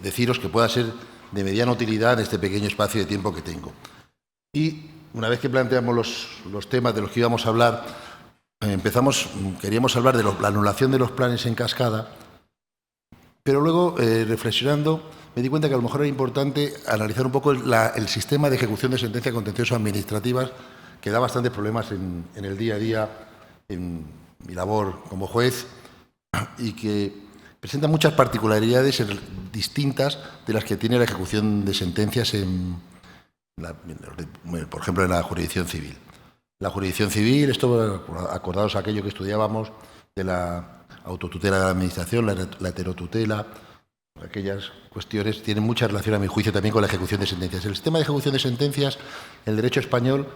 deciros que pueda ser de mediana utilidad en este pequeño espacio de tiempo que tengo. Y una vez que planteamos los temas de los que íbamos a hablar, queríamos hablar de la anulación de los planes en cascada, pero luego, reflexionando, me di cuenta que a lo mejor era importante analizar un poco el sistema de ejecución de sentencias contenciosas administrativas, que da bastantes problemas en el día a día, en mi labor como juez, y que presenta muchas particularidades distintas de las que tiene la ejecución de sentencias por ejemplo, en la jurisdicción civil. La jurisdicción civil, esto acordados a aquello que estudiábamos de la autotutela de la administración, la heterotutela, aquellas cuestiones tienen mucha relación, a mi juicio, también con la ejecución de sentencias. El sistema de ejecución de sentencias, el derecho español,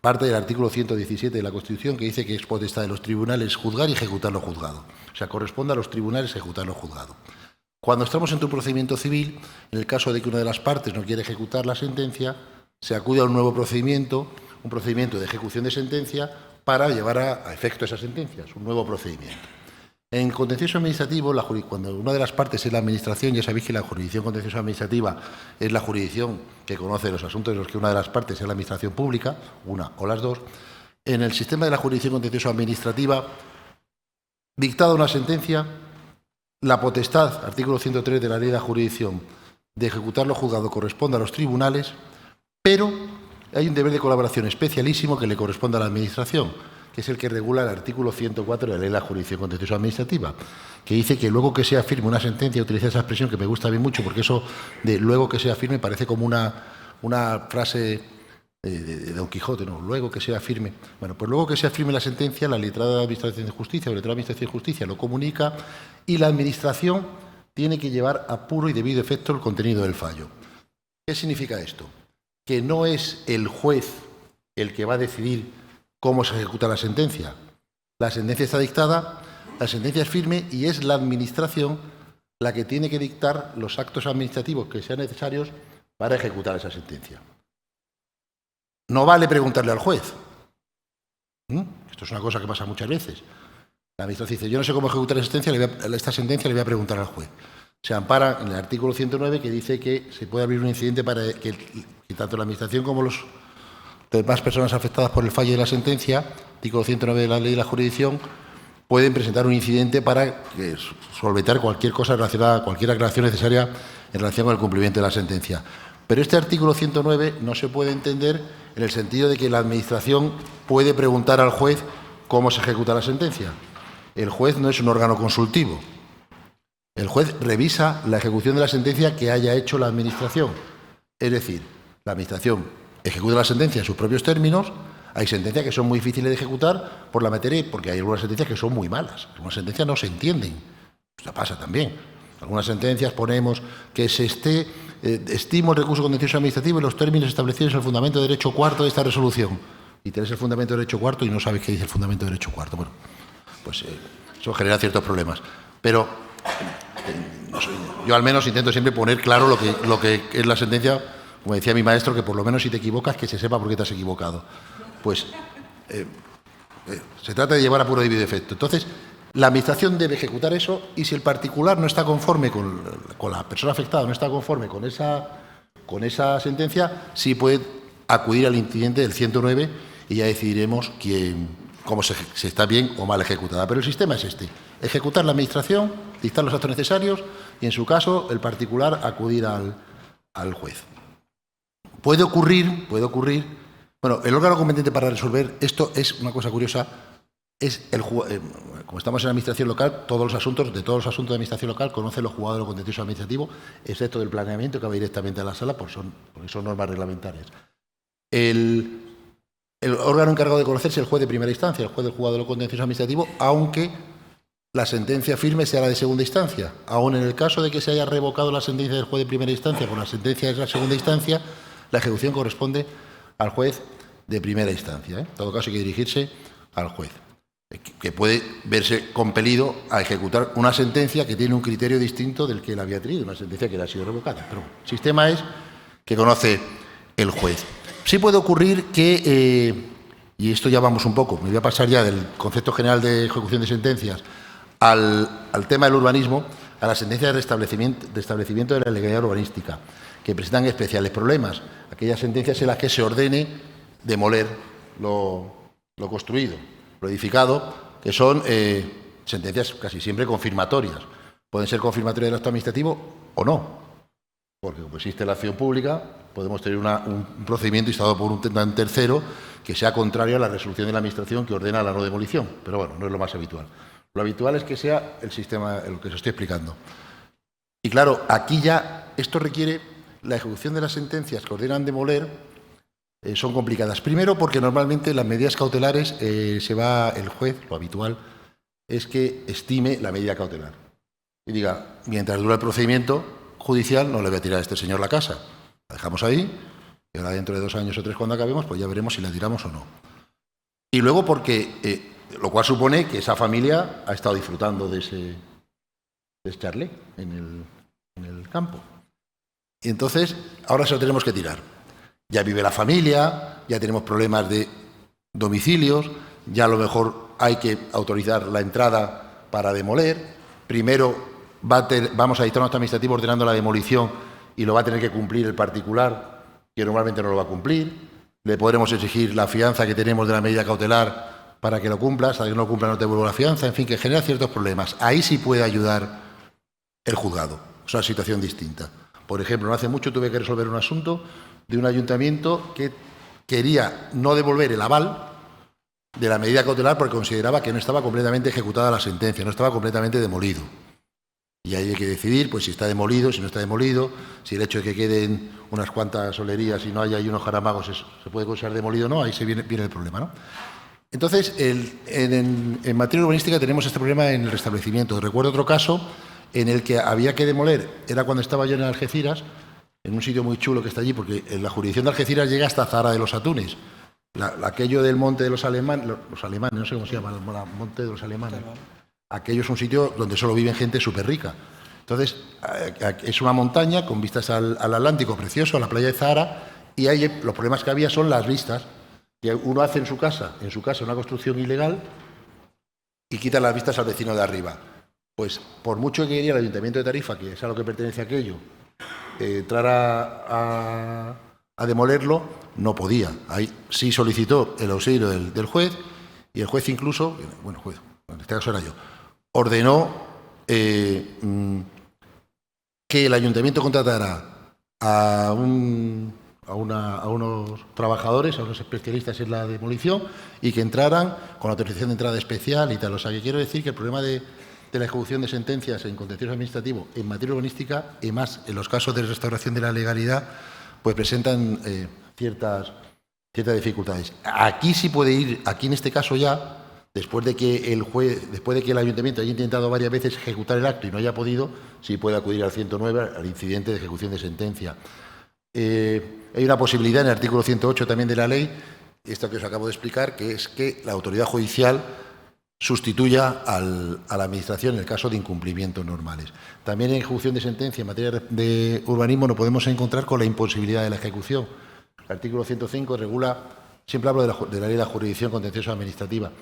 parte del artículo 117 de la Constitución, que dice que es potestad de los tribunales juzgar y ejecutar lo juzgado. O sea, corresponde a los tribunales ejecutar lo juzgado. Cuando estamos en un procedimiento civil, en el caso de que una de las partes no quiere ejecutar la sentencia, se acude a un nuevo procedimiento, un procedimiento de ejecución de sentencia, para llevar a efecto esa sentencia, es un nuevo procedimiento. En contencioso administrativo, cuando una de las partes es la administración, ya sabéis que la jurisdicción contenciosa administrativa es la jurisdicción que conoce los asuntos de los que una de las partes es la administración pública, una o las dos. En el sistema de la jurisdicción contenciosa administrativa, dictada una sentencia, la potestad, artículo 103 de la Ley de la Jurisdicción, de ejecutar lo juzgado corresponde a los tribunales, pero hay un deber de colaboración especialísimo que le corresponde a la Administración, que es el que regula el artículo 104 de la Ley de la Jurisdicción Contenciosa Administrativa, que dice que luego que sea firme una sentencia, utiliza esa expresión que me gusta bien mucho, porque eso de luego que sea firme parece como una frase de Don Quijote, no, luego que sea firme. Bueno, pues luego que sea firme la sentencia, la letrada de Administración de Justicia o la letrada de Administración de Justicia lo comunica y la Administración tiene que llevar a puro y debido efecto el contenido del fallo. ¿Qué significa esto? Que no es el juez el que va a decidir cómo se ejecuta la sentencia. La sentencia está dictada, la sentencia es firme y es la Administración la que tiene que dictar los actos administrativos que sean necesarios para ejecutar esa sentencia. No vale preguntarle al juez. Esto es una cosa que pasa muchas veces. La Administración dice, yo no sé cómo ejecutar esta sentencia, le voy a preguntar al juez. Se ampara en el artículo 109 que dice que se puede abrir un incidente para que tanto la Administración como las demás personas afectadas por el fallo de la sentencia, artículo 109 de la Ley de la Jurisdicción, pueden presentar un incidente para solventar cualquier cosa relacionada, cualquier aclaración necesaria en relación con el cumplimiento de la sentencia. Pero este artículo 109 no se puede entender en el sentido de que la Administración puede preguntar al juez cómo se ejecuta la sentencia. El juez no es un órgano consultivo. El juez revisa la ejecución de la sentencia que haya hecho la Administración. Es decir, la Administración ejecuta la sentencia en sus propios términos. Hay sentencias que son muy difíciles de ejecutar por la materia, porque hay algunas sentencias que son muy malas. Algunas sentencias no se entienden. Esto pasa también. Algunas sentencias ponemos que estimo el recurso contencioso administrativo en los términos establecidos en el fundamento de derecho cuarto de esta resolución. Y tenés el fundamento de derecho cuarto y no sabes qué dice el fundamento de derecho cuarto. Bueno, pues eso genera ciertos problemas. Pero no sé, yo al menos intento siempre poner claro lo que es la sentencia, como decía mi maestro, que por lo menos si te equivocas, que se sepa por qué te has equivocado. Pues se trata de llevar a puro debido efecto. Entonces, La Administración debe ejecutar eso y si el particular no está conforme con la persona afectada, no está conforme con esa sentencia, sí puede acudir al incidente del 109 y ya decidiremos cómo se está bien o mal ejecutada. Pero el sistema es este: ejecutar la Administración, dictar los actos necesarios y, en su caso, el particular acudir al juez. Puede ocurrir, bueno, el órgano competente para resolver esto es una cosa curiosa, es como estamos en la administración local, de todos los asuntos de administración local conocen los juzgados de lo contencioso administrativo, excepto del planeamiento que va directamente a la sala porque son normas reglamentarias. El órgano encargado de conocerse es el juez de primera instancia, el juez del juzgado de lo contencioso administrativo, aunque la sentencia firme sea la de segunda instancia. Aún en el caso de que se haya revocado la sentencia del juez de primera instancia por la sentencia de la segunda instancia, la ejecución corresponde al juez de primera instancia. En todo caso hay que dirigirse al juez, que puede verse compelido a ejecutar una sentencia que tiene un criterio distinto del que él había tenido, una sentencia que le ha sido revocada. Pero el sistema es que conoce el juez. Sí puede ocurrir que, y esto ya vamos un poco, me voy a pasar ya del concepto general de ejecución de sentencias al tema del urbanismo, a las sentencias de establecimiento de la legalidad urbanística, que presentan especiales problemas, aquellas sentencias en las que se ordene demoler lo construido, lo edificado, que son sentencias casi siempre confirmatorias. Pueden ser confirmatorias del acto administrativo o no, porque como existe la acción pública, podemos tener un procedimiento instado por un tercero que sea contrario a la resolución de la Administración que ordena la no demolición, pero bueno, no es lo más habitual. Lo habitual es que sea el sistema, lo que os estoy explicando. Y claro, aquí ya esto requiere la ejecución de las sentencias que ordenan demoler, son complicadas. Primero, porque normalmente las medidas cautelares el juez, lo habitual, es que estime la medida cautelar. Y diga, mientras dura el procedimiento judicial, no le voy a tirar a este señor la casa. La dejamos ahí, y ahora dentro de 2 años o 3 cuando acabemos, pues ya veremos si la tiramos o no. Y luego porque, lo cual supone que esa familia ha estado disfrutando de ese charlé en el campo. Y entonces, ahora se lo tenemos que tirar. Ya vive la familia, ya tenemos problemas de domicilios, ya a lo mejor hay que autorizar la entrada para demoler. Primero vamos a dictar un acto administrativo ordenando la demolición y lo va a tener que cumplir el particular, que normalmente no lo va a cumplir. Le podremos exigir la fianza que tenemos de la medida cautelar para que lo cumpla, hasta que no lo cumpla no te devuelvo la fianza, en fin, que genera ciertos problemas. Ahí sí puede ayudar el juzgado, es una situación distinta. Por ejemplo, no hace mucho tuve que resolver un asunto de un ayuntamiento que quería no devolver el aval de la medida cautelar porque consideraba que no estaba completamente ejecutada la sentencia, no estaba completamente demolido. Y ahí hay que decidir pues, si está demolido, si no está demolido, si el hecho de que queden unas cuantas solerías y no haya ahí unos jaramagos se puede considerar demolido o no, ahí se viene el problema, ¿no? Entonces, en materia urbanística tenemos este problema en el restablecimiento. Recuerdo otro caso en el que había que demoler, era cuando estaba yo en Algeciras, en un sitio muy chulo que está allí, porque en la jurisdicción de Algeciras llega hasta Zahara de los Atunes. Aquello del monte de los alemanes, no sé cómo se llama, el monte de los alemanes. Aquello es un sitio donde solo viven gente súper rica. Entonces, es una montaña con vistas al Atlántico precioso, a la playa de Zahara, y ahí los problemas que había son las vistas, que uno hace en su casa una construcción ilegal y quita las vistas al vecino de arriba. Pues por mucho que quería el Ayuntamiento de Tarifa, que es a lo que pertenece aquello, entrar a demolerlo, no podía. Ahí sí solicitó el auxilio del juez y el juez incluso, bueno, juez, en este caso era yo, ordenó que el Ayuntamiento contratara a unos trabajadores, a unos especialistas en la demolición y que entraran con autorización de entrada especial y tal. O sea, que quiero decir que el problema de la ejecución de sentencias en contencioso administrativo en materia urbanística y más en los casos de restauración de la legalidad, pues presentan ciertas dificultades. Aquí sí puede ir, aquí en este caso ya, después de que el Ayuntamiento haya intentado varias veces ejecutar el acto y no haya podido, sí puede acudir al 109, al incidente de ejecución de sentencia. Hay una posibilidad en el artículo 108 también de la ley, esto que os acabo de explicar, que es que la autoridad judicial sustituya a la Administración en el caso de incumplimientos normales. También en ejecución de sentencia en materia de urbanismo nos podemos encontrar con la imposibilidad de la ejecución. El artículo 105 regula, siempre hablo de la ley de la jurisdicción contenciosa administrativa,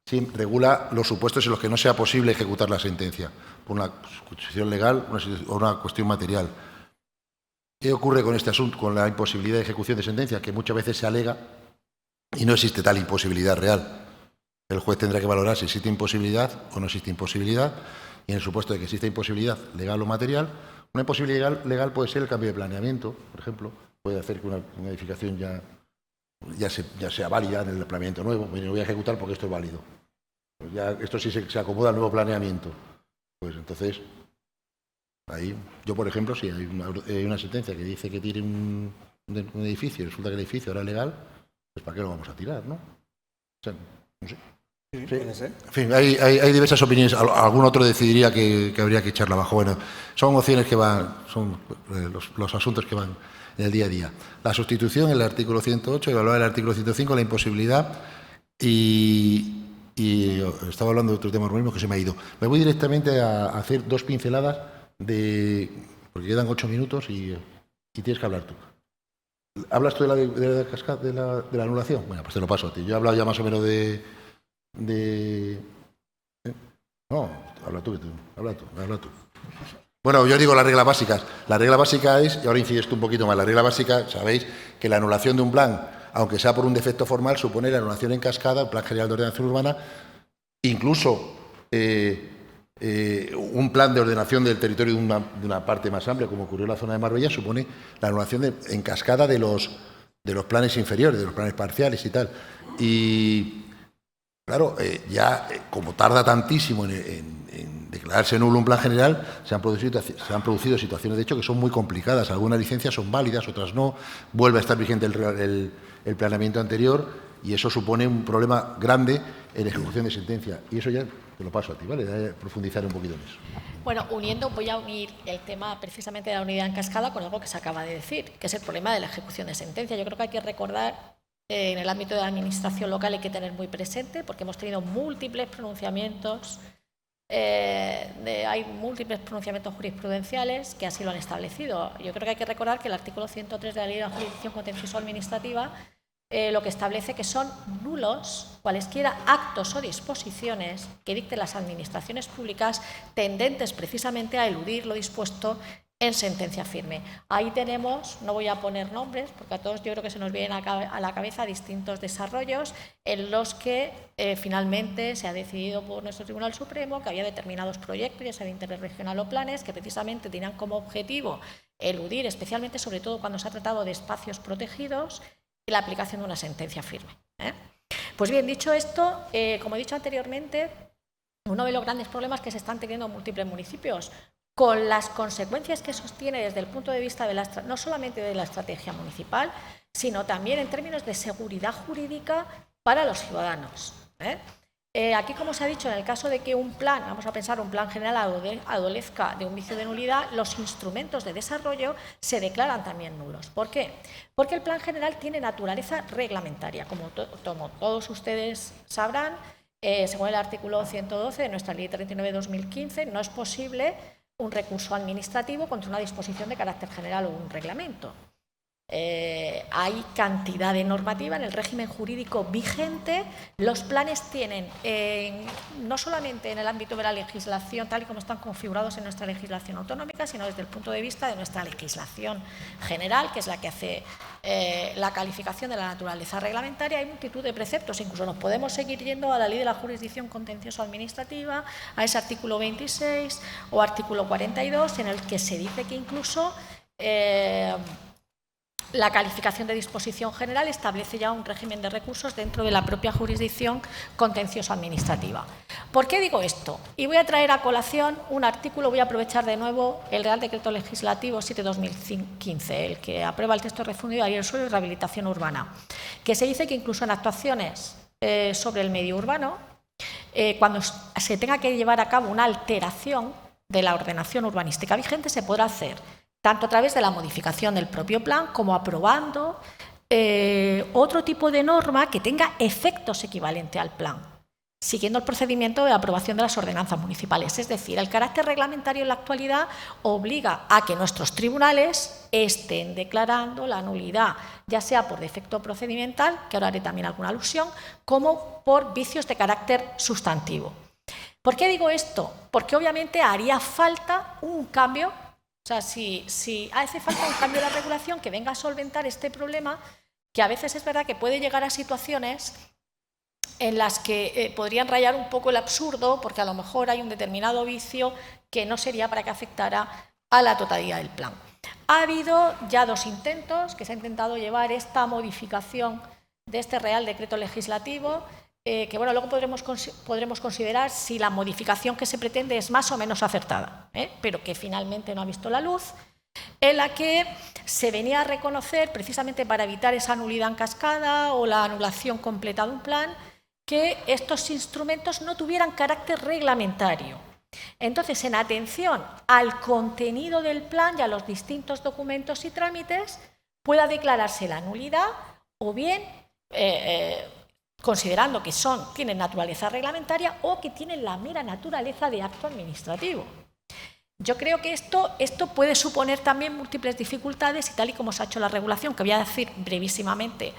sí, regula los supuestos en los que no sea posible ejecutar la sentencia, por una cuestión legal o una cuestión material. ¿Qué ocurre con este asunto, con la imposibilidad de ejecución de sentencia? Que muchas veces se alega y no existe tal imposibilidad real. El juez tendrá que valorar si existe imposibilidad o no existe imposibilidad, y en el supuesto de que exista imposibilidad legal o material, una imposibilidad legal puede ser el cambio de planeamiento, por ejemplo, puede hacer que una edificación ya sea válida en el planeamiento nuevo. Bueno, lo voy a ejecutar porque esto es válido. Pues ya esto sí se acomoda al nuevo planeamiento. Pues entonces, ahí, yo por ejemplo, si hay una sentencia que dice que tire un edificio y resulta que el edificio era legal, pues ¿para qué lo vamos a tirar, no? O sea, no sé. Sí, puede ser. En fin, hay diversas opiniones. Algún otro decidiría que habría que echarla abajo. Bueno, son opciones que van, son los asuntos que van en el día a día. La sustitución, el artículo 108, evaluar el artículo 105, la imposibilidad, y estaba hablando de otro tema urbanismo que se me ha ido. Me voy directamente a hacer 2 pinceladas porque quedan 8 minutos y tienes que hablar tú. ¿Hablas tú de la cascada, de la anulación? Bueno, pues te lo paso a ti. Yo he hablado ya más o menos No, habla tú. Bueno, yo digo las reglas básicas. La regla básica es, y ahora incides tú un poquito más, la regla básica, sabéis que la anulación de un plan, aunque sea por un defecto formal, supone la anulación en cascada, el Plan General de Ordenación Urbana, incluso un plan de ordenación del territorio de una parte más amplia, como ocurrió en la zona de Marbella, supone la anulación en cascada de los planes inferiores, de los planes parciales y tal. Y claro, como tarda tantísimo en declararse nulo un plan general, se han producido situaciones, de hecho, que son muy complicadas. Algunas licencias son válidas, otras no. Vuelve a estar vigente el planeamiento anterior y eso supone un problema grande en ejecución de sentencia. Y eso ya te lo paso a ti, ¿vale? Profundizar un poquito en eso. Bueno, voy a unir el tema precisamente de la unidad en cascada con algo que se acaba de decir, que es el problema de la ejecución de sentencia. Yo creo que hay que recordar, en el ámbito de la administración local hay que tener muy presente, porque hemos tenido múltiples pronunciamientos, hay múltiples pronunciamientos jurisprudenciales que así lo han establecido. Yo creo que hay que recordar que el artículo 103 de la Ley de la Jurisdicción Contencioso Administrativa lo que establece que son nulos cualesquiera actos o disposiciones que dicten las administraciones públicas tendentes precisamente a eludir lo dispuesto en sentencia firme. Ahí tenemos, no voy a poner nombres, porque a todos yo creo que se nos vienen a la cabeza distintos desarrollos en los que finalmente se ha decidido por nuestro Tribunal Supremo que había determinados proyectos, ya sea de interés regional o planes, que precisamente tenían como objetivo eludir, especialmente sobre todo cuando se ha tratado de espacios protegidos, la aplicación de una sentencia firme. Pues bien, dicho esto, como he dicho anteriormente, uno de los grandes problemas que se están teniendo en múltiples municipios, con las consecuencias que sostiene desde el punto de vista no solamente de la estrategia municipal, sino también en términos de seguridad jurídica para los ciudadanos. Aquí, como se ha dicho, en el caso de que un plan, vamos a pensar un plan general, adolezca de un vicio de nulidad, los instrumentos de desarrollo se declaran también nulos. ¿Por qué? Porque el plan general tiene naturaleza reglamentaria. Como todos ustedes sabrán, según el artículo 112 de nuestra Ley 39/2015, no es posible un recurso administrativo contra una disposición de carácter general o un reglamento. Hay cantidad de normativa en el régimen jurídico vigente. Los planes tienen, no solamente en el ámbito de la legislación, tal y como están configurados en nuestra legislación autonómica, sino desde el punto de vista de nuestra legislación general, que es la que hace la calificación de la naturaleza reglamentaria. Hay multitud de preceptos, incluso nos podemos seguir yendo a la Ley de la Jurisdicción Contencioso Administrativa, a ese artículo 26 o artículo 42, en el que se dice que incluso la calificación de disposición general establece ya un régimen de recursos dentro de la propia jurisdicción contencioso-administrativa. ¿Por qué digo esto? Y voy a traer a colación un artículo, voy a aprovechar de nuevo el Real Decreto Legislativo 7/2015, el que aprueba el texto refundido de la Ley del Suelo y Rehabilitación Urbana, que se dice que incluso en actuaciones sobre el medio urbano, cuando se tenga que llevar a cabo una alteración de la ordenación urbanística vigente, se podrá hacer tanto a través de la modificación del propio plan como aprobando otro tipo de norma que tenga efectos equivalentes al plan. siguiendo el procedimiento de aprobación de las ordenanzas municipales. Es decir, el carácter reglamentario en la actualidad obliga a que nuestros tribunales estén declarando la nulidad, ya sea por defecto procedimental, que ahora haré también alguna alusión, como por vicios de carácter sustantivo. ¿Por qué digo esto? Porque obviamente haría falta un cambio, o sea, si hace falta un cambio de la regulación que venga a solventar este problema, que a veces es verdad que puede llegar a situaciones en las que podrían rayar un poco el absurdo, porque a lo mejor hay un determinado vicio que no sería para que afectara a la totalidad del plan. Ha habido ya 2 intentos, que se ha intentado llevar esta modificación de este Real Decreto Legislativo, que bueno, luego podremos considerar si la modificación que se pretende es más o menos acertada, pero que finalmente no ha visto la luz, en la que se venía a reconocer, precisamente para evitar esa nulidad en cascada o la anulación completa de un plan, que estos instrumentos no tuvieran carácter reglamentario. Entonces, en atención al contenido del plan y a los distintos documentos y trámites, pueda declararse la nulidad o bien considerando que tienen naturaleza reglamentaria o que tienen la mera naturaleza de acto administrativo. Yo creo que esto puede suponer también múltiples dificultades y tal y como se ha hecho la regulación, que voy a decir brevísimamente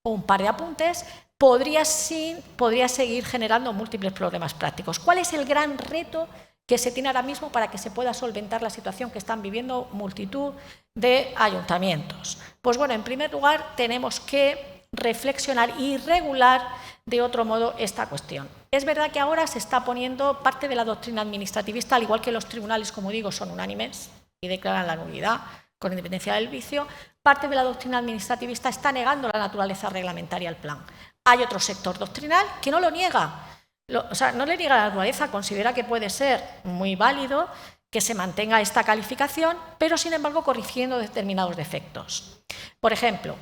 un par de apuntes, podría seguir generando múltiples problemas prácticos. ¿Cuál es el gran reto que se tiene ahora mismo para que se pueda solventar la situación que están viviendo multitud de ayuntamientos? Pues bueno, en primer lugar tenemos que reflexionar y regular de otro modo esta cuestión. Es verdad que ahora se está poniendo parte de la doctrina administrativista, al igual que los tribunales, como digo, son unánimes y declaran la nulidad con independencia del vicio, parte de la doctrina administrativista está negando la naturaleza reglamentaria al plan. Hay otro sector doctrinal que no lo niega, no le niega la naturaleza, considera que puede ser muy válido que se mantenga esta calificación, pero sin embargo corrigiendo determinados defectos. Por ejemplo,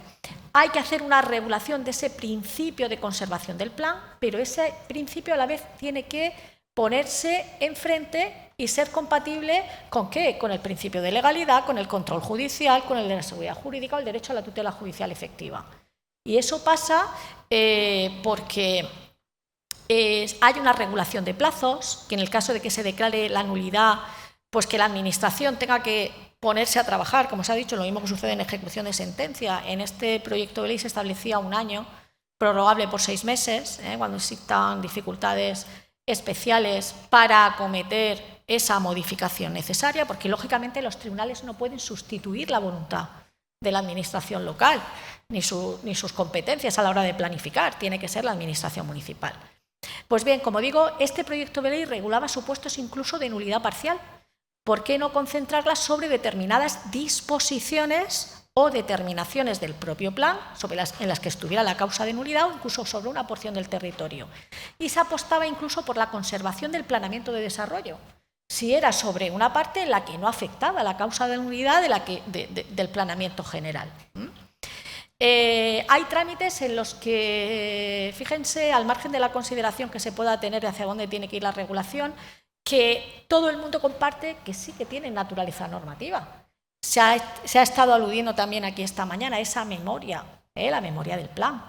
hay que hacer una regulación de ese principio de conservación del plan, pero ese principio a la vez tiene que ponerse enfrente y ser compatible ¿con qué? Con el principio de legalidad, con el control judicial, con el de la seguridad jurídica o el derecho a la tutela judicial efectiva. Y eso pasa porque hay una regulación de plazos, que en el caso de que se declare la nulidad, pues que la Administración tenga que ponerse a trabajar, como se ha dicho, lo mismo que sucede en ejecución de sentencia. En este proyecto de ley se establecía 1 año, prorrogable por 6 meses, cuando existan dificultades especiales para acometer esa modificación necesaria, porque lógicamente los tribunales no pueden sustituir la voluntad de la Administración local, ni sus competencias a la hora de planificar, tiene que ser la Administración municipal. Pues bien, como digo, este proyecto de ley regulaba supuestos incluso de nulidad parcial. ¿Por qué no concentrarlas sobre determinadas disposiciones o determinaciones del propio plan en las que estuviera la causa de nulidad o incluso sobre una porción del territorio? Y se apostaba incluso por la conservación del planeamiento de desarrollo, si era sobre una parte en la que no afectaba la causa de nulidad del planeamiento general. Hay trámites en los que, fíjense, al margen de la consideración que se pueda tener de hacia dónde tiene que ir la regulación, que todo el mundo comparte que sí que tienen naturaleza normativa. Se ha estado aludiendo también aquí esta mañana a esa memoria, la memoria del plan,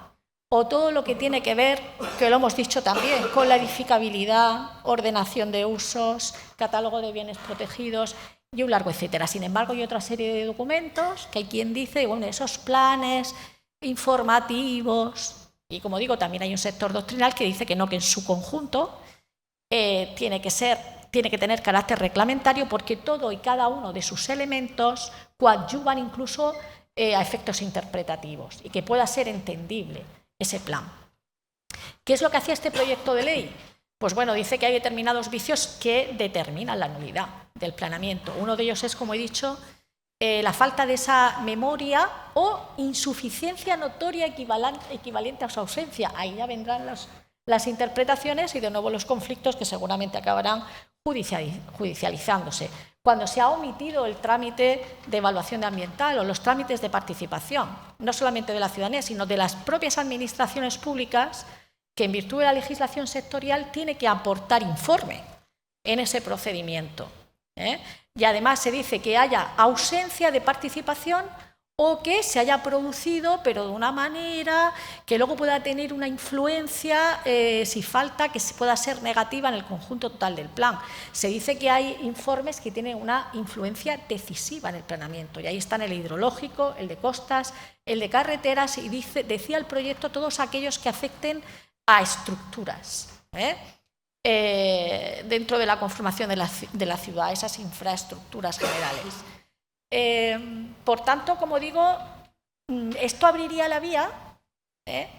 o todo lo que tiene que ver, que lo hemos dicho también, con la edificabilidad, ordenación de usos, catálogo de bienes protegidos y un largo etcétera. Sin embargo, hay otra serie de documentos que hay quien dice, bueno, esos planes informativos, y como digo, también hay un sector doctrinal que dice que no, que en su conjunto tiene que tener carácter reglamentario porque todo y cada uno de sus elementos coadyuvan incluso a efectos interpretativos y que pueda ser entendible ese plan. ¿Qué es lo que hacía este proyecto de ley? Pues bueno, dice que hay determinados vicios que determinan la nulidad del planeamiento. Uno de ellos es, como he dicho, la falta de esa memoria o insuficiencia notoria equivalente a su ausencia. Ahí ya vendrán las interpretaciones y de nuevo los conflictos que seguramente acabarán judicializándose. Cuando se ha omitido el trámite de evaluación ambiental o los trámites de participación, no solamente de la ciudadanía, sino de las propias administraciones públicas, que en virtud de la legislación sectorial tiene que aportar informe en ese procedimiento. Y además se dice que haya ausencia de participación o que se haya producido, pero de una manera que luego pueda tener una influencia, si falta, que pueda ser negativa en el conjunto total del plan. Se dice que hay informes que tienen una influencia decisiva en el planeamiento, y ahí están el hidrológico, el de costas, el de carreteras, y decía el proyecto todos aquellos que afecten a estructuras, dentro de la conformación de la ciudad, esas infraestructuras generales. Por tanto, como digo, esto abriría la vía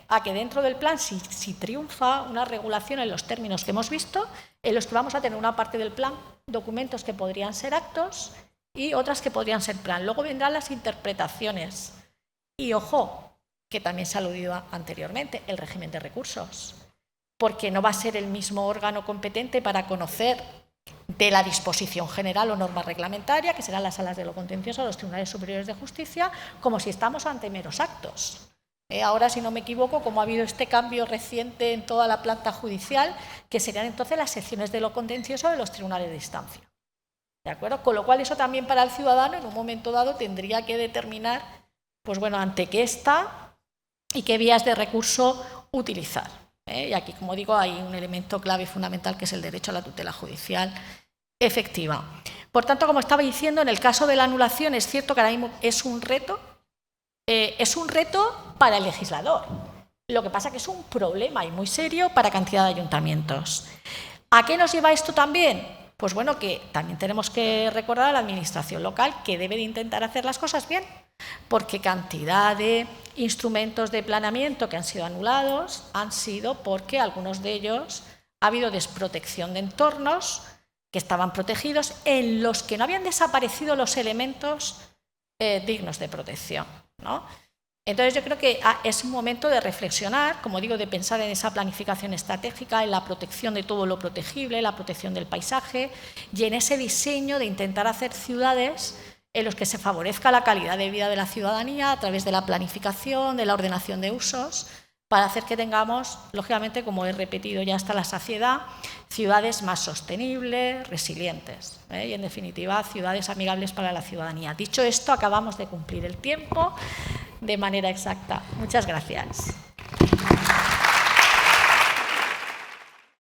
a que dentro del plan, si triunfa una regulación en los términos que hemos visto, en los que vamos a tener una parte del plan, documentos que podrían ser actos y otras que podrían ser plan. Luego vendrán las interpretaciones. Y ojo, que también se ha aludido anteriormente, el régimen de recursos, porque no va a ser el mismo órgano competente para conocer de la disposición general o norma reglamentaria, que serán las salas de lo contencioso o los tribunales superiores de justicia, como si estamos ante meros actos. Ahora, si no me equivoco, como ha habido este cambio reciente en toda la planta judicial, que serían entonces las secciones de lo contencioso de los tribunales de instancia. ¿De acuerdo? Con lo cual, eso también para el ciudadano, en un momento dado, tendría que determinar, pues bueno, ante qué está y qué vías de recurso utilizar. Y aquí, como digo, hay un elemento clave y fundamental que es el derecho a la tutela judicial efectiva. Por tanto, como estaba diciendo, en el caso de la anulación es cierto que ahora mismo es un reto para el legislador. Lo que pasa es que es un problema y muy serio para cantidad de ayuntamientos. ¿A qué nos lleva esto también? Pues bueno, que también tenemos que recordar a la administración local que debe de intentar hacer las cosas bien, porque cantidad de instrumentos de planeamiento que han sido anulados han sido porque algunos de ellos ha habido desprotección de entornos que estaban protegidos en los que no habían desaparecido los elementos dignos de protección, ¿no? Entonces yo creo que es un momento de reflexionar, como digo, de pensar en esa planificación estratégica, en la protección de todo lo protegible, la protección del paisaje y en ese diseño de intentar hacer ciudades en los que se favorezca la calidad de vida de la ciudadanía a través de la planificación, de la ordenación de usos, para hacer que tengamos, lógicamente, como he repetido ya hasta la saciedad, ciudades más sostenibles, resilientes, y, en definitiva, ciudades amigables para la ciudadanía. Dicho esto, acabamos de cumplir el tiempo de manera exacta. Muchas gracias.